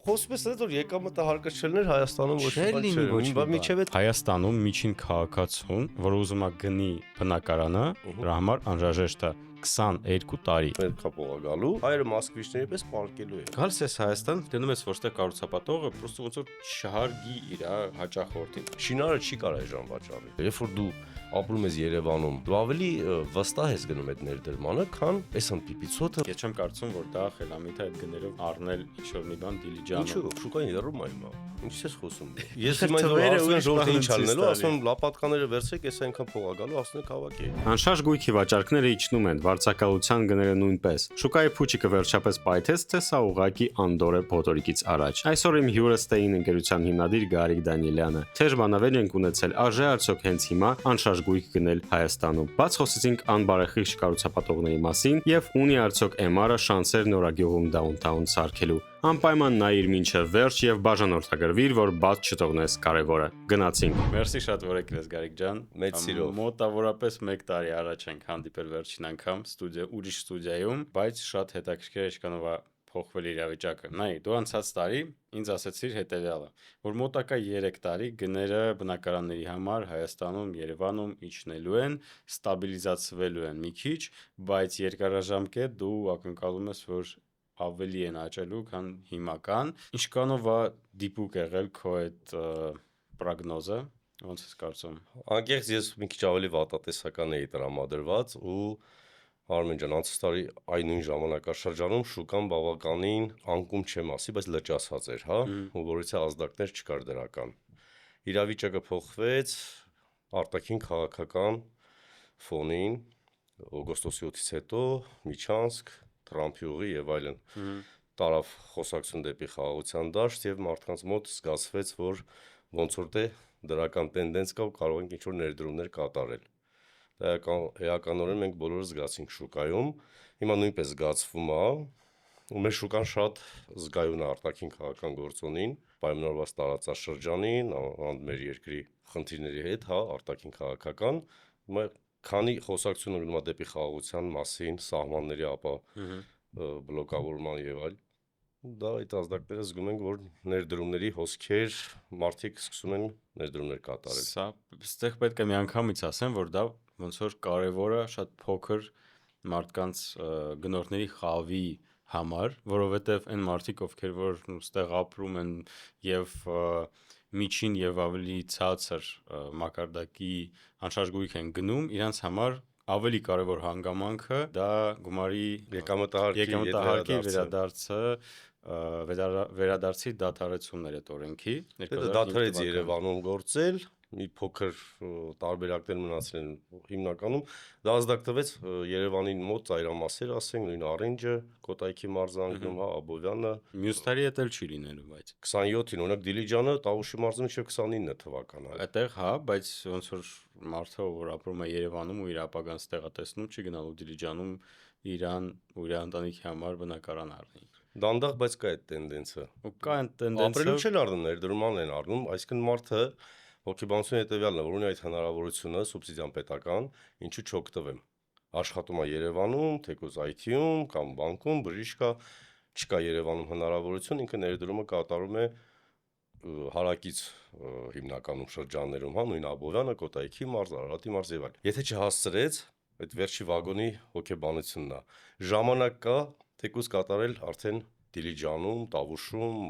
Խոսում ես այդ որ եկամտը հարկաշելներ Հայաստանում ոչ մի բան չէ։ Միջև այդ Հայաստանում միջին քաղաքացուն, որ ուզում է գնի բնակարանը, դրա համար անհրաժեշտ է 22 տարի։ ներքապող է գալու, հայերը մոսկվիչների պես պարկելու է։ Գալիս ես Հայաստան, դնում ես որտեղ կառուցապատողը, պրոստը ոնց որ չհարգի իր հաճախորդին։ Շինարարը չի կարող այժմ վաճառել։ Երբ որ դու ապրում ես Երևանում, դու ավելի վստահ ես գնում այդ ներդրմանը, քան այս անպիպիցոտը։ Ես չեմ կարծում, որ դա խելամիտ է այդ գներով առնել ինչ-որ մի բան դիլիջանով։ Ինչու՞ շուկային երում է հիմա։ Ինչ ես խոսում։ Ես հիմա ասում ինչ ալնելու, ասում լապատկաները վերցրեք, ես այնքան փող ա գալու, ասնեք հավաքի։ Անշարժ գույքի վաճառքները իջնում են, վարձակալության գները նույնպես։ Շուկայի փուչիկը վերջապես պայթեց, թե սա ուղակի անդոր է փոթորիկից առաջ։ Այսօր իմ հյուրը Stein ընկերության հիմնադիր Գարիկ Դանիելյանը։ Թեժ բանավեճ ենք ունեցել, արժե արդյոք հենց հիմա անշարժ գույք գնել Հայաստանում։ Բաց խոսեցինք անբարեխիղճ կառուցապատողների մասին եւ ունի արդյոք MR-ը շանսեր Նորագյուղում դաունթաուն սարքելու։ Անպայման նայիր մինչև վերջ եւ բաժանորդագրվիր, որ բաց չթողնես կարևորը։ Գնացինք։ Մերսի շատ որ եկել ես Գարիկ ջան։ Մեծ սիրով։ Մոտավորապես 1 տարի առաջ ենք հանդիպել վերջին անգամ ուրիշ ստուդիայում, բայց շատ հետաքրքիր է ինչքանով է փոխվել իրավիճակը։ Նայ, դու անցած տարի ինձ ասացիր հետեւյալը, որ մոտակա 3 տարի գները բնակարանների համար Հայաստանում, Երևանում իջնելու են, ստաբիլիզացվելու են մի քիչ, բայց երկարաժամկետ դու ակնկալում ես, որ ավելի են աճելու, քան հիմական։ Ինչքանով է դիպուկ եղել քո այդ պրոգնոզը, ոնց ես կարծում։ Անկեղծ ես մի քիչ ավելի վատատեսական էի տրամադրված ու Արմեն ջան, անցած տարի այն նույն ժամանակաշրջանում շուկան բավականին անկում չեմ ասի, բայց լճացած էր, հա, ու որից ազդակներ չկար դրական։ Իրավիճակը փոխվեց արտաքին քաղաքական ֆոնին, օգոստոսի 7-ից հետո Միչանսկ, Տրամփյուղի եւ այլն։ Տարավ խոսակցություն դեպի խաղաղության դաշտ եւ մարդկանց մոտ զգացվեց, որ ոնց որ դրական տենդենց կա ու կարող ենք ինչ-որ ներդրումներ կատարել։ Էականորեն մենք բոլորը զգացինք շուկայում, հիմա նույնպես զգացվում է, ու մեր շուկան շատ զգայուն է արտաքին քաղաքական գործոնին, պայմանավորված տարածաշրջանին, մեր երկրի խնդիրների հետ, հա, արտաքին քաղաքական, հիմա քանի խոսակցությունը գնում է դեպի խաղաղության մասին, սահմանների ապա բլոկավորման եւ այլ, դա այդ ազդակները զգում ենք, որ ներդրումների հոսքեր մարդիկ սկսում են ներդրումներ կատարել։ Սա այստեղ պետք է միանգամից ասեմ, որ դա ոնց որ կարևորը շատ փոքր մարդկանց գնորդների խավի համար, որովհետև այն մարդիկ, ովքեր որ ստեղ ապրում են եւ միջին եւ ավելի ցածր մակարդակի անշարժ գույք են գնում, իրանց համար ավելի կարևոր հանգամանքը դա գումարի եկամտահարկի վերադարձի դադարեցումն էր այդ օրենքի։ Դա դադարեց Երևանում գործել, մի փոքր տարբերակներ մնացել են հիմնականում, դա ազդակ տվեց Երևանին մոտ ծայրամասեր, ասենք, նույն Արինջը, Կոտայքի մարզանկում, հա, Աբովյանը։ Մյուս տարի էլ չի լինելու, բայց 27-ին, օրինակ Դիլիջանը Տավուշի մարզում մինչև 29 թվականը։ Այդտեղ, հա, բայց ոնց որ մարդը, որ ապրում է Երևանում ու իր ապագան ստեղ է տեսնում, չի գնալու Դիլիջանում իրան ու իր ընտանիքի համար բնակարան առնի։ Դանդաղ, բայց կա այդ տենդենսը։ Ու կա այդ տենդենսը։ Ապրելու չեն առնում, ներդրման են առնում, այսինքն մարդը հոգեբանությունը հետևյալն է, որ ունի այդ հնարավորությունը սուբսիդիան պետական, ինչու չօգտվեմ։ Աշխատում է Երևանում, թեկուզ IT-ում կամ բանկում, բժիշկ կա, չկա Երևանում հնարավորություն, ինքը ներդրումը կատարում է հարակից հիմնականում շրջաններում, հա, նույն Աբովյանը, Կոտայքի մարզ, Արարատի մարզ եւ այլ։ Եթե չհասցրեց, այդ վերջի վագոնի հոգեբանությունն է։ Ժամանակ կա, թեկուզ կատարել արդեն Դիլիջանում, Տավուշում,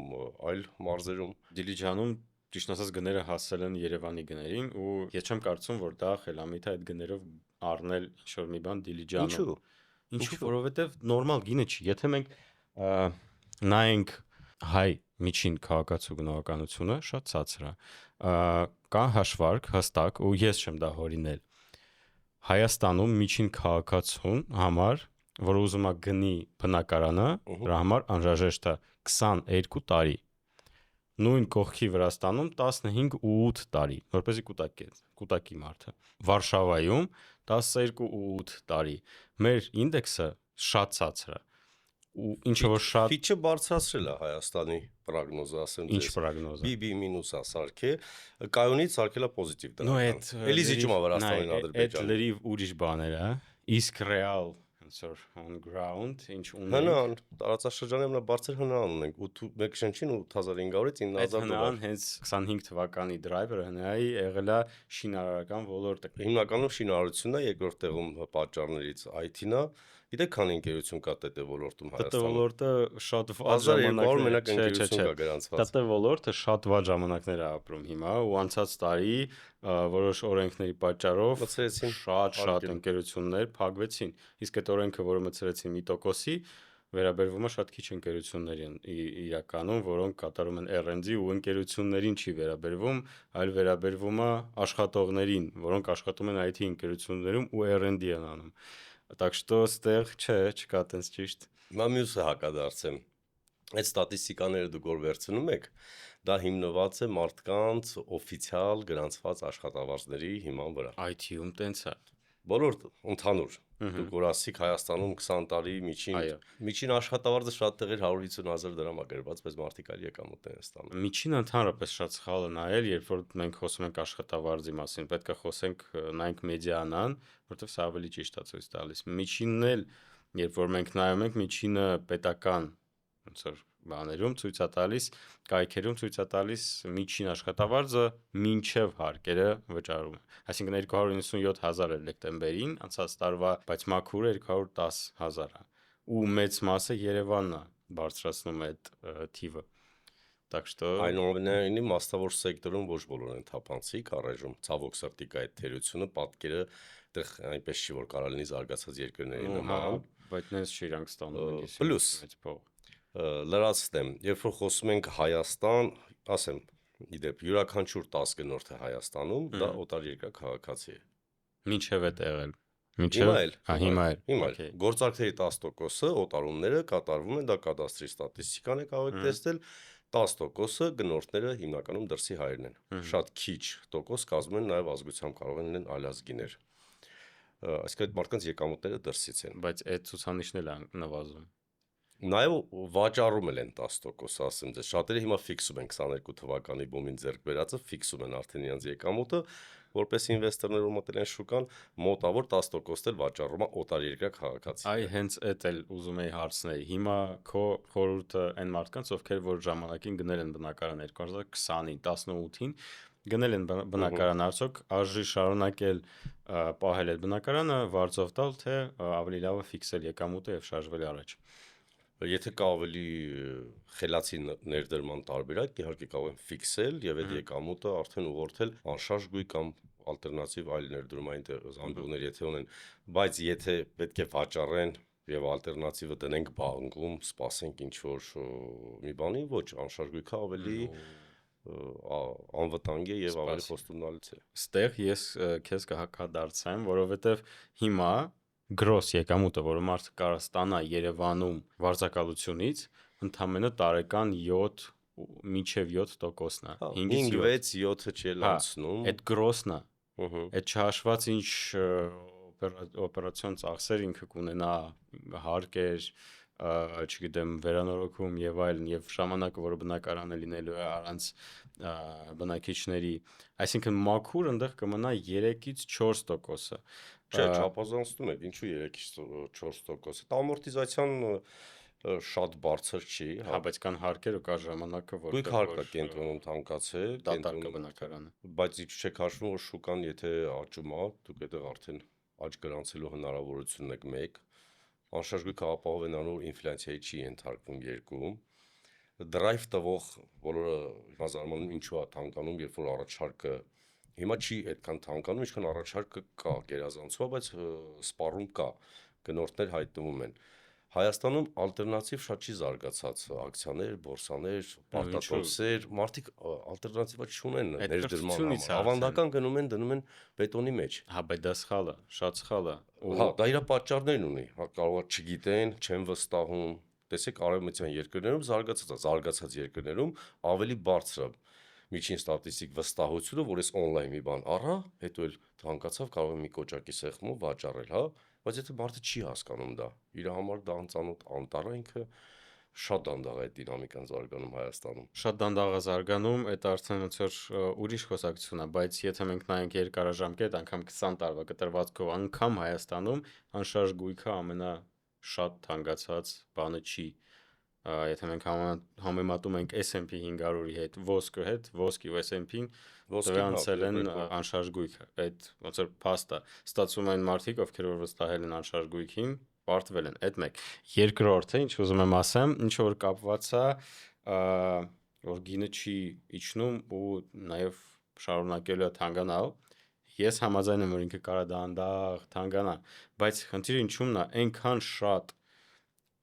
այլ մարզերում։ Դիլիջանում ճիշտ ասած գները հասել են Երևանի գներին ու ես չեմ կարծում, որ դա խելամիտ է այդ գներով առնել ինչ-որ մի բան Դիլիջանում։ Ինչու՞, որովհետև նորմալ գինը չի։ Եթե մենք նայենք հայ միջին քաղաքացու գնահատականությունը, շատ ցածր է։ Կա հաշվարկ հստակ ու ես չեմ դա հորինել։ Հայաստանում միջին քաղաքացուն համար, որ ուզում է գնի բնակարանը, դրա համար անհրաժեշտ է 22 տարի։ Նույն կողքի Վրաստանում 15 ու 8 տարի, որպեսզի կուտակի մարդը։ Վարշավայում 12 ու 8 տարի։ Մեր ինդեքսը շատ ցածր է։ Ու ինչը որ շատ Քիչը բարձրացրել է Հայաստանի պրոգնոզը, ասեմ Ինչ պրոգնոզը։ BB մինուս է սարքե, կայունից սարքելա պոզիտիվ դրական։ Էլի զիջում է Վրաստանին Ադրբեջանը։ Այդ լրիվ ուրիշ բաներ է, իսկ ռեալ այսօր on ground, ինչ ունենք։ Հնան, տարածաշրջանի ամենաբարձր հնան ունենք, մեկ շնչին 8500-ից 9000 Այդ հնան դոլար։ հենց 25 թվականի driver-ը հնայի եղել է շինարարական ոլորտը։ Հիմնականում շինարարությունն է, երկրորդ տեղում պատճառներից IT-ն է։ Գիտեք, քանի ընկերություն կա ՏՏ ոլորտում ՏՏ Հայաստանում։ ոլորտը շատ վատ 1200 մենակ ժամանակներ ընկերություն կա գրանցված։ ՏՏ ոլորտը շատ վատ ժամանակներ է ապրում հիմա ու անցած տարի որոշ օրենքների պատճառով Մցրեցին, շատ ընկերություններ փակվեցին։ Իսկ այդ օրենքը, որը մցրեցին 1%-ի, վերաբերվում է շատ քիչ ընկերություններին իրականում, որոնք կատարում են R&D ու ընկերություններին չի վերաբերվում, այլ վերաբերվում է աշխատողներին, որոնք աշխատում են IT ընկերություններում ու R&D են անում։ Так что ստեղ չկա տենց ճիշտ։ Հիմա մյուսը հակադարձեմ։ Այդ ստատիստիկաները դուք որ վերցնում եք, դա հիմնված է մարդկանց օֆիցիալ գրանցված աշխատավարձների հիման վրա։ IT-ում տենց է։ Բոլոր ընդհանուր։ Դուք որ ասիք Հայաստանում 20 տարի միջին աշխատավարձը շատ տեղեր 150,000 դրամ է գրված, բայց մարդիկ այլ եկամուտներ են ստանում։ Միջինը ընդհանրապես շատ սխալ է նայել, երբ որ մենք խոսում ենք աշխատավարձի մասին, պետք է խոսենք նայենք մեդիանան, որովհետև սա ավելի ճիշտ է ցույց տալիս։ Միջինն էլ, երբ որ մենք նայում ենք, միջինը պետական ոնց որ բաներում ցույց է տալիս, կայքերում ցույց է տալիս միջին աշխատավարձը մինչև հարկերը վճարում է։ Այսինքն 297,000 էր դեկտեմբերին, անցած տարվա, բայց մաքուրը 210,000 է։ Ու մեծ մասը Երևանն է բարձրացնում այդ թիվը։ Так что այնուամենայնիվ մասնավոր սեկտորում ոչ բոլորն են թափանցիկ առայժմ ցավոք սրտի կա այդ թերությունը, պատկերը այդտեղ այնպես չի որ կարա լինի զարգացած երկրների նման, բայց նենց չի իրանք ստանում պլյուս մեծ փող։ լրացնեմ, երբ որ խոսում ենք Հայաստան, ասեմ, իդեպ յուրաքանչյուր 10 գնորդը Հայաստանում դա օտար երկրի քաղաքացի է։ Մինչև է տեղել։ Հիմա էլ։ Okay. Գործարքների 10%-ը օտարումները կատարվում են, դա կադաստրի ստատիստիկան է կարող եք տեսնել, 10%-ը գնորդները հիմնականում դրսի հայերն են։ Շատ քիչ տոկոս կազմում են նաև ազգությամբ կարող են լինել այլազգիներ։ Այսինքն այդ մարդկանց եկամուտները դրսից են։ Բայց այդ ցուցանիշներն են նվազում։ Նաև վաճառում են 10%, ասեմ ձեզ, շատերը հիմա ֆիքսում են 22 թվականի բումին ձեռք բերածը, ֆիքսում են արդեն իրենց եկամուտը, որպես ինվեստորներ ու մտել են շուկան, մոտավոր 10%-ել էլ վաճառում է օտար երկրի քաղաքացի։ Այ հենց այդ էլ ուզում էի հարցնել։ Հիմա քո խորհուրդը այն մարդկանց, ովքեր որ ժամանակին գնել են բնակարան 2020-ին, 18-ին, գնել են բնակարան, արդյոք արժի շարունակել պահել այդ բնակարանը, վարձով տալ, թե ավելի լավ է ֆիքսել եկամուտը եւ շարժվել առաջ։ Եթե կա ավելի խելացի ներդրման տարբերակ, իհարկե կարող են ֆիքսել եւ այդ եկամուտը արդեն ուղղորդել անշարժ գույք կամ ալտերնատիվ այլ ներդրումային զամբյուղներ եթե ունեն, բայց եթե պետք է վաճառեն եւ ալտերնատիվը դնենք բանկում, սպասենք ինչ որ մի բանի, ոչ, անշարժ գույքը ավելի անվտանգ է եւ ավելի խոստումնալից է։ Ստեղ ես քեզ կհակադարձեմ, որովհետեւ հիմա գրոս եկամուտը, որը մարդը կարող ստանա Երևանում վարձակալությունից, ընդամենը տարեկան 7 մինչև 7%-ն է։ 5-6 7-ը չի անցնում։ Այդ գրոսն է։ Այդ չհաշված ինչ օպերացիոն ծախսեր ինքը կունենա, հարկեր, չգիտեմ, վերանորոգում եւ այլն, եւ ժամանակը, որը բնակարանը լինելու է առանց բնակիչների, այսինքն մաքուր այնտեղ կմնա 3-ից 4%-ը։ Չէ, չափազանցնում եք, ինչու 3-ից 4%։ Դա ամորտիզացիան շատ բարձր չի, հա, բայց կան հարկեր ու կա ժամանակը, որ գույք հարկը կենտրոնում թանկացել, կենտրոնում բնակարանը։ Բայց ինչ չեք հաշվում, որ շուկան եթե աճում է, դուք այդտեղ արդեն աճ գրանցելու հնարավորությունն եք 1, անշարժ գույքը ապահովենալու ինֆլյացիայի չի ենթարկվում 2, դրայվ տվող բոլորը հիմա զարմանում ինչու է թանկանում, երբ որ առաջարկը հիմա չի այդքան թանկանում, ինչքան առաջարկը կա, գերազանցում, բայց սպառում կա, գնորդներ հայտնվում են։ Հայաստանում ալտերնատիվ շատ չի զարգացած, ակցիաներ, բորսաներ, պարտատոմսեր, մարդիկ ալտերնատիվա չունեն ներդրման համար։ Ավանդական գնում են դնում են բետոնի մեջ։ Հա, բայց դա սխալ է, շատ սխալ է։ Հա, դա իր պատճառներն ունի։ Կարող է չգիտեն, չեն վստահում։ Տեսեք, արևմտյան երկրներում զարգացած երկրներում ավելի բարձր է միջին ստատիստիկ վստահությունը, որ ես on-line մի բան առա, հետո էլ թանկացավ, կարող եմ մի կոճակի սեղմով վաճառել, հա, բայց եթե մարդը չի հասկանում դա, իր համար դա անծանոթ անտառ է ինքը, շատ դանդաղ է այդ դինամիկան զարգանում Հայաստանում։ Շատ դանդաղ է զարգանում, այդ արդեն ոնց որ ուրիշ խոսակցություն է, բայց եթե մենք նայենք երկարաժամկետ, անգամ 20 տարվա կտրվածքով անգամ Հայաստանում անշարժ գույքը ամենաշատ թանկացած բանը չի։ Եթե մենք համեմատում ենք S&P 500-ի հետ, ոսկի ու S&P-ն դրանցել են անշարժ գույքը։ Այդ ոնց որ փաստ է։ Ստացվում են մարդիկ, ովքեր որ վստահել են անշարժ գույքին, պարտվել են։ Այդ մեկ։ Երկրորդը, ինչ ուզում եմ ասեմ, ինչ որ կապված է, որ գինը չի իջնում ու նաև շարունակելու է թանկանալ։ Ես համաձայն եմ, որ ինքը կարա դանդաղ թանկանա, բայց խնդիրը ինչումն է, այնքան շատ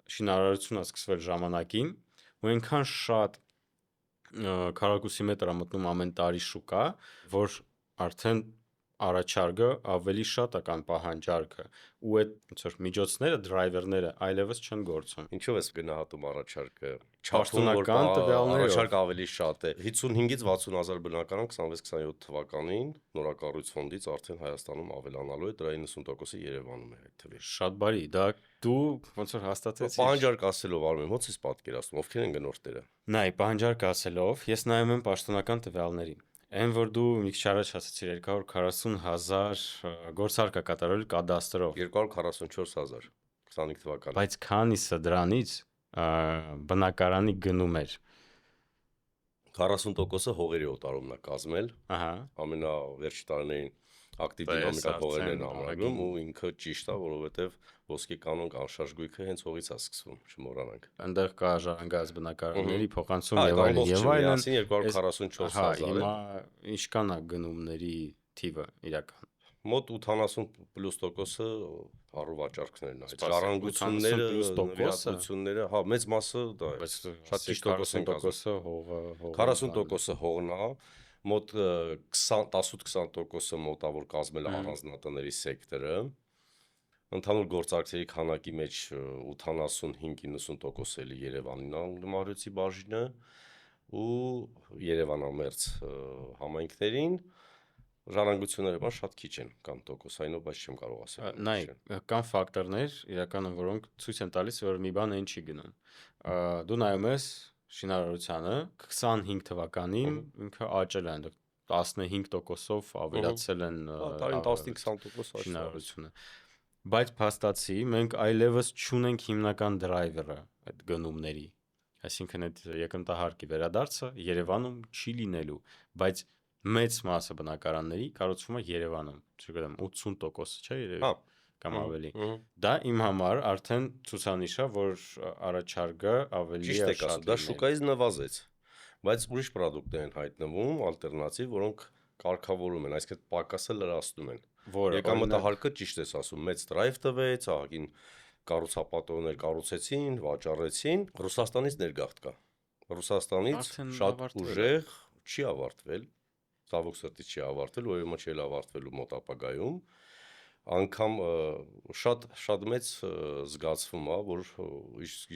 շինարարություն է սկսվել ժամանակին, ու այնքան շատ քառակուսի մետր է մտնում ամեն տարի շուկա, որ արդեն առաջարկը ավելի շատ է կան պահանջարկը, ու այդ ոնց որ միջոցները, դրայվերները այլևս չեն գործում։ Ինչով ես գնահատում առաջարկը։ Պաշտոնական տվյալներով Առաջարկը ավելի շատ է։ 55-ից 60,000 բնակարան 26-27 թվականին նորակառույց ֆոնդից արդեն Հայաստանում ավելանալու է, դրա 90%-ը Երևանում է այդ թվի։ Շատ բարի, դա դու ոնց որ հաստատեցիր։ Պահանջարկ ասելով Արմեն, ոնց ես պատկերացնում, ովքեր են գնորդները։ Նայ, պահանջարկ ասելով, ես նայում եմ պաշտոնական տվյալներին։ Այն որ դու մի քիչ առաջ ասացիր 240,000 գործարք է կատարել կադաստրով, 244,000 25 թվականին։ բայց քանիսը դրանից բնակարանի գնում էր։ 40%-ը հողերի օտարումն է կազմել։ Ահա։ Ամենավերջի տարիներին ակտիվ դինամիկա հողերն են ամրագրում, ու ինքը ճիշտ է, որովհետև ոսկի կանոն անշարժ գույքը հենց հողից է սկսվում, չմոռանանք։ Այնտեղ կա ժառանգած բնակարանների փոխանցում Եվ այլն, եւ այլն, 244,000։ Հիմա ինչքան է գնումների թիվը իրական։ Մոտ 80+%-ը առուվաճառքներն է։ Ժառանգությունները, նվիրատվությունները, հա, մեծ մասը դա է։ Շատ ճիշտ 40%-ը հողը 40%-ը հողն է, մոտ 18-20%-ը մոտավոր կազմել է առանձնատների սեկտորը։ Ընդհանուր գործարքների քանակի մեջ 85-90% էլի Երևանին անգլմարոցի բաժինը ու Երևանամերձ համայնքներին ժառանգությունները բան շատ քիչ են, կամ տոկոսայինով, բայց չեմ կարող ասել։ Նայ, կան ֆակտորներ, իրականում որոնք ցույց են տալիս, որ մի բան այն չի գնում։ Դու նայում ես շինարարությանը 25 թվականին ինքը աճել է, այնտեղ 15%-ով ավելացել են տարին 15-20% շինարարությունը։ Բայց փաստացի մենք այլևս չունենք հիմնական դրայվերը այդ գնումների։ Այսինքն այդ եկամտահարկի վերադարձը Երևանում չի լինելու, բայց մեծ մասը բնակարանների կառուցվում է Երևանում, չգիտեմ 80%, չէ՞ երևի, կամ ավելի։ Դա իմ համար արդեն ցուցանիշ է, որ առաջարկը ավելի է շատ։ Դա շուկայից նվազեց, բայց ուրիշ պրոդուկտներ են հայտնվում, ալտերնատիվ, որոնք կարգավորում են, այսինքն պակասը լրացնում են։ Եկամտահարկը ճիշտ ես ասում, մեծ դրայվ տվեց, ահագին կառուցապատողներ կառուցեցին, վաճառեցին, Ռուսաստանից ներգաղթ կա։ Ռուսաստանից շատ ուժեղ չի ավարտվել, ցավոք սրտի չի ավարտվել, ուրեմն չի ավարտվելու մոտ ապագայում։ Անկամ շատ մեծ զգացվում է, որ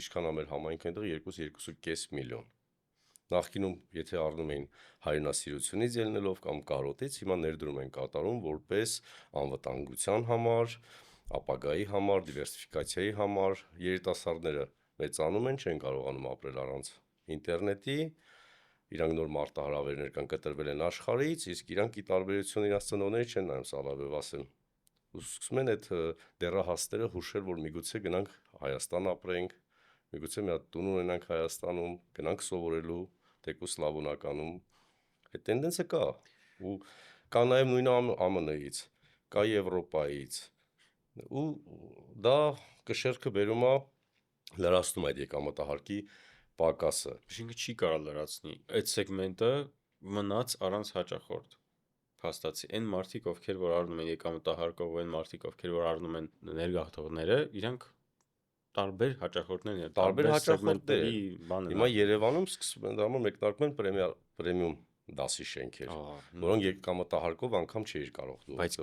ինչքան է մեր համայնքը այնտեղ 2-2.5 միլիոն։ Նախկինում, եթե առնում էին հայրենասիրությունից ելնելով կամ կարոտից, հիմա ներդրում են կատարում որպես անվտանգության համար, ապագայի համար, դիվերսիֆիկացիայի համար, երիտասարդները մեծանում են, չեն կարողանում ապրել առանց ինտերնետի, իրանք նոր մարտահրավերներ կան, կտրվել են աշխարհից, իսկ իրանք ի տարբերություն իրաց ծնողների չեն նայում սալավև ասել։ Ու սկսում են այդ դեռահասները հուշել, որ միգուցե գնանք Հայաստան ապրենք, միգուցե մի հատ տուն ունենանք Հայաստանում, գնանք սովորելու, թեկուզ Սլավոնականում։ Այդ տենդենսը կա, ու կա նաև նույնը ԱՄՆ-ից, կա Եվրոպայից, ու դա կշեռքը բերում է լրացնում այդ եկամտահարկի պակասը։ Ինչինքն չի կարող լրացնի։ Այդ սեգմենտը մնաց առանց հաճախորդ։ Փաստացի այն մարդիկ, ովքեր որ առնում են եկամտահարկով, այն մարդիկ, ովքեր որ առնում են ներգաղթողները, իրանք տարբեր հաճախորդներ են, տարբեր սեգմենտների բան են։ Հիմա Երևանում սկսվում են դառնում մեկնարկում են պրեմիում դասի շենքեր, որոնք եկամտահարկով անգամ չէիր կարող դու։ Բայց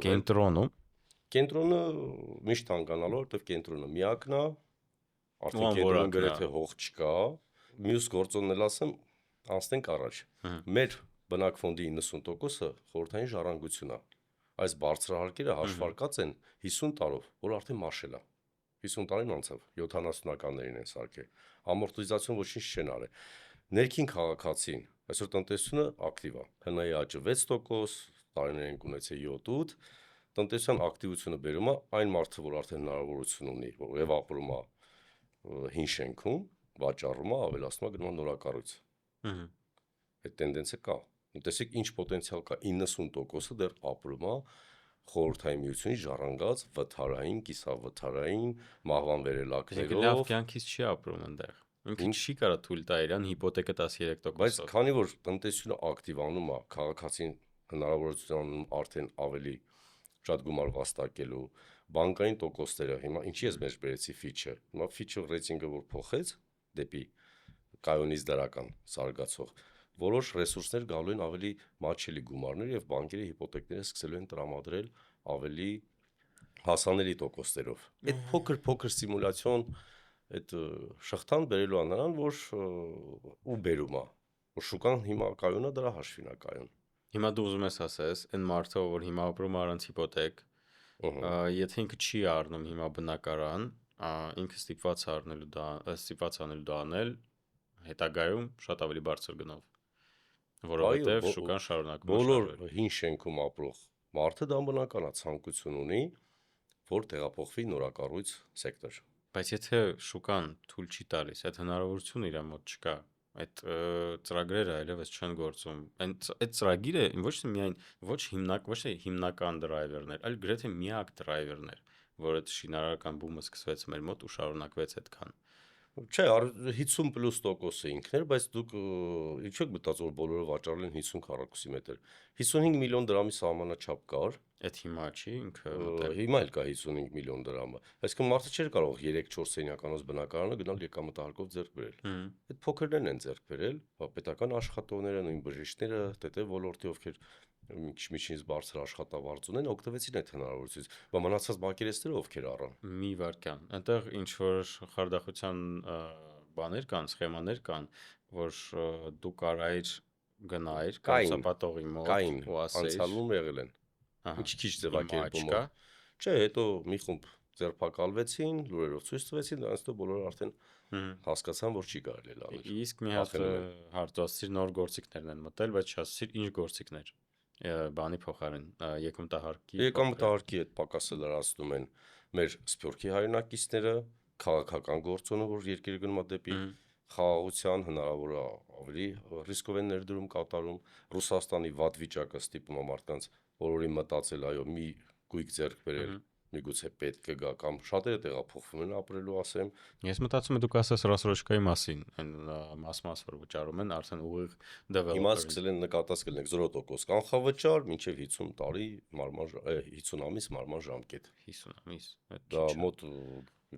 կենտրոնը միշտ թանկանալու, որովհետև կենտրոնը միակն է, արդեն կենտրոնում գրեթե հող չկա։ Մյուս գործոնն էլ ասեմ, անցնենք առաջ։ Մեր բնակֆոնդի 90%-ը խորհրդային ժառանգություն է։ Այս բարձրահարկերը հաշվարկած են 50 տարով, որ արդեն մաշել է։ 50 տարին անցավ, 70-ականներին են սարքել։ Ամորտիզացիոն ոչինչ չեն արել։ Ներքին քաղաքացին, այսօր տնտեսությունը ակտիվ է։ ՀՆ-ի աճը 6%, տարիներին ունեցել 7-8, տնտեսության ակտիվությունը բերում է այն մարդը, որ արդեն հնարավորություն ունի, եւ ապրում է հին շենքում, վաճառում է, ավելացնում է, գնում է նորակառույց։ Այդ տենդենսը կա։ Տեսեք ինչ պոտենցիալ կա, 90%-ը դեռ ապրում է խորհրդային միությունից ժառանգած վթարային, կիսավթարային, մահվան վերելակներով։ Լավ կյանքից չի ապրում այնտեղ։ Ինքը չի կարա թույլ տա իրան հիպոթեկը 13%-ով։ Բայց քանի որ տնտեսությունը ակտիվանում է, քաղաքացին հնարավորություն արդեն ավելի շատ գումար վաստակելու, բանկային տոկոսները, հիմա ինչի ես մեջ բերեցի Fitch-ը։ Հիմա Fitch-ը ռեյտինգը որ փոխեց դեպի կայունից դրական զարգացող, որոշ ռեսուրսներ գալու են ավելի մատչելի գումարներ եւ բանկերը հիպոթեկները սկսելու են տրամադրել ավելի հասանելի տոկոսներով։ Այդ փոքր սիմուլյացիոն այդ շղթան բերելու է նրան, որ ու բերում է, որ շուկան հիմա կայուն է, դրա հաշվին է կայուն։ Հիմա դու ուզում ես ասես, այն մարդը, որ հիմա ապրում է առանց հիպոթեկ, եթե ինքը չի առնում հիմա բնակարան, ինքը ստիպված անելու դա անել հետագայում շատ ավելի բարձր գնով, որովհետև շուկան շարունակում է շարժվել։ Բոլոր հին շենքում ապրող մարդը դա բնական է, ցանկություն ունի, որ տեղափոխվի նորակառույց սեկտոր։ Բայց եթե շուկան թույլ չի տալիս, այդ հնարավորությունը իր մոտ չկա, այդ ծրագրերը այլևս չեն գործում։ Այդ ծրագիրը ոչ հիմնական դրայվերներ, այլ գրեթե միակ դրայվերն էր, որ այդ շինարարական բումը սկսվեց մեր մոտ ու շարունակվեց այդքան։ Չէ, 50+%-ը ինքն էր, բայց դուք ինչու եք մտածում, որ բոլորը վաճառել են 50 քառակուսի մետր։ 55 միլիոն դրամի սահմանաչափ կար։ Այդ հիմա չի ինքը Հիմա էլ կա 55 միլիոն դրամը։ Այսինքն մարդը չէր կարող 3-4 սենյականոց բնակարանը գնալ եկամտահարկով ձեռք բերել։ Այդ փոքրներն են ձեռք բերել, պետական աշխատողները, նույն բժիշկները, ՏՏ ոլորտի, ովքեր միջինից բարձր աշխատավարձ ունեն, օգտվեցին այդ հնարավորությունից։ Բայց մնացած բանկերեստերը ովքեր առան։ Մի վարքան։ Այնտեղ ինչ որ խարդախության բաներ կան, սխեմաներ կան, որ դու կարայիր գնայիր կառուցապատողի մոտ ու ասեիր անցյալում եղել են։ Ինչ քիչ ձևակերպումով։ Չէ, հետո մի խումբ ձերբակալվեցին, լուրերով ցույց տվեցին, դրանից հետո բոլորը արդեն հասկացան, որ չի կարելի անել։ Իսկ մի հատ հարցրեցիր նոր գործիքներն են մտել, բայց չասեցիր ինչ գործիքներ։ Բանի փոխարեն եկամտահարկի այդ պակասը լրացնում են մեր սփյուռքի հայրենակիցները, քաղաքական գործոնը, որ երկիրը գնում է դեպի խաղաղության, հնարավոր է ավելի ռիսկով են ներդրում կատարում, Ռուսաստանի վատ վիճակը ստիպում է մարդկանց բոլորի մտածել, այո, մի գույք ձեռք բերել, միգուցե պետք է գա կամ շատերը տեղափոխվում են ապրելու, ասեմ։ Ես մտածում եմ դուք ասես ռասրոշկայի մասին, այն մաս որ վճարում են արդեն ուղիղ developer։ Հիմա սկսել են նկատած կլինեք 0% կանխավճար մինչև 50 տարի 50 ամիս մարման ժամկետ։ 50 ամիս։ Դա մոտ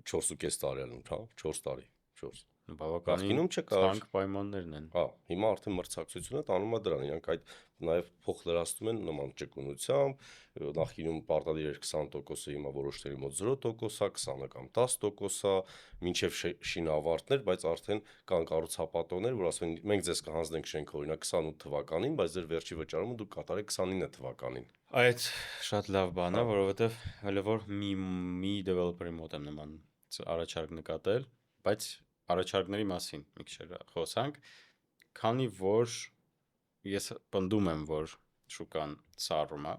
4.5 տարի ալն, հա, 4 տարի, 4։ Բավականին ցանկ պայմաններն են։ Հա, հիմա արդեն մրցակցությունը տանում է դրան, իրանք այդ նաև փոխ լրացնում են նման ճկունությամբ, նախկինում պարտադիր էր 20%-ը, հիմա որոշների մոտ 0%-ա, 20-ը կամ 10%-ա, մինչև շինավարտներ, բայց արդեն կան կառուցապատողներ, որ ասում են մենք ձեզ կհանձնենք շենքը օրինակ 28 թվականին, բայց ձեր վերջի վճարումը դուք կատարեք 29 թվականին։ Այդ շատ լավ բան է, որովհետև հələ որ մի developer-ի մոտ եմ նման առաջարկ նկատել, բայց առաջարկների մասին մի քիչ խոսանք, քանի որ ես պնդում եմ, որ շուկան սառում է,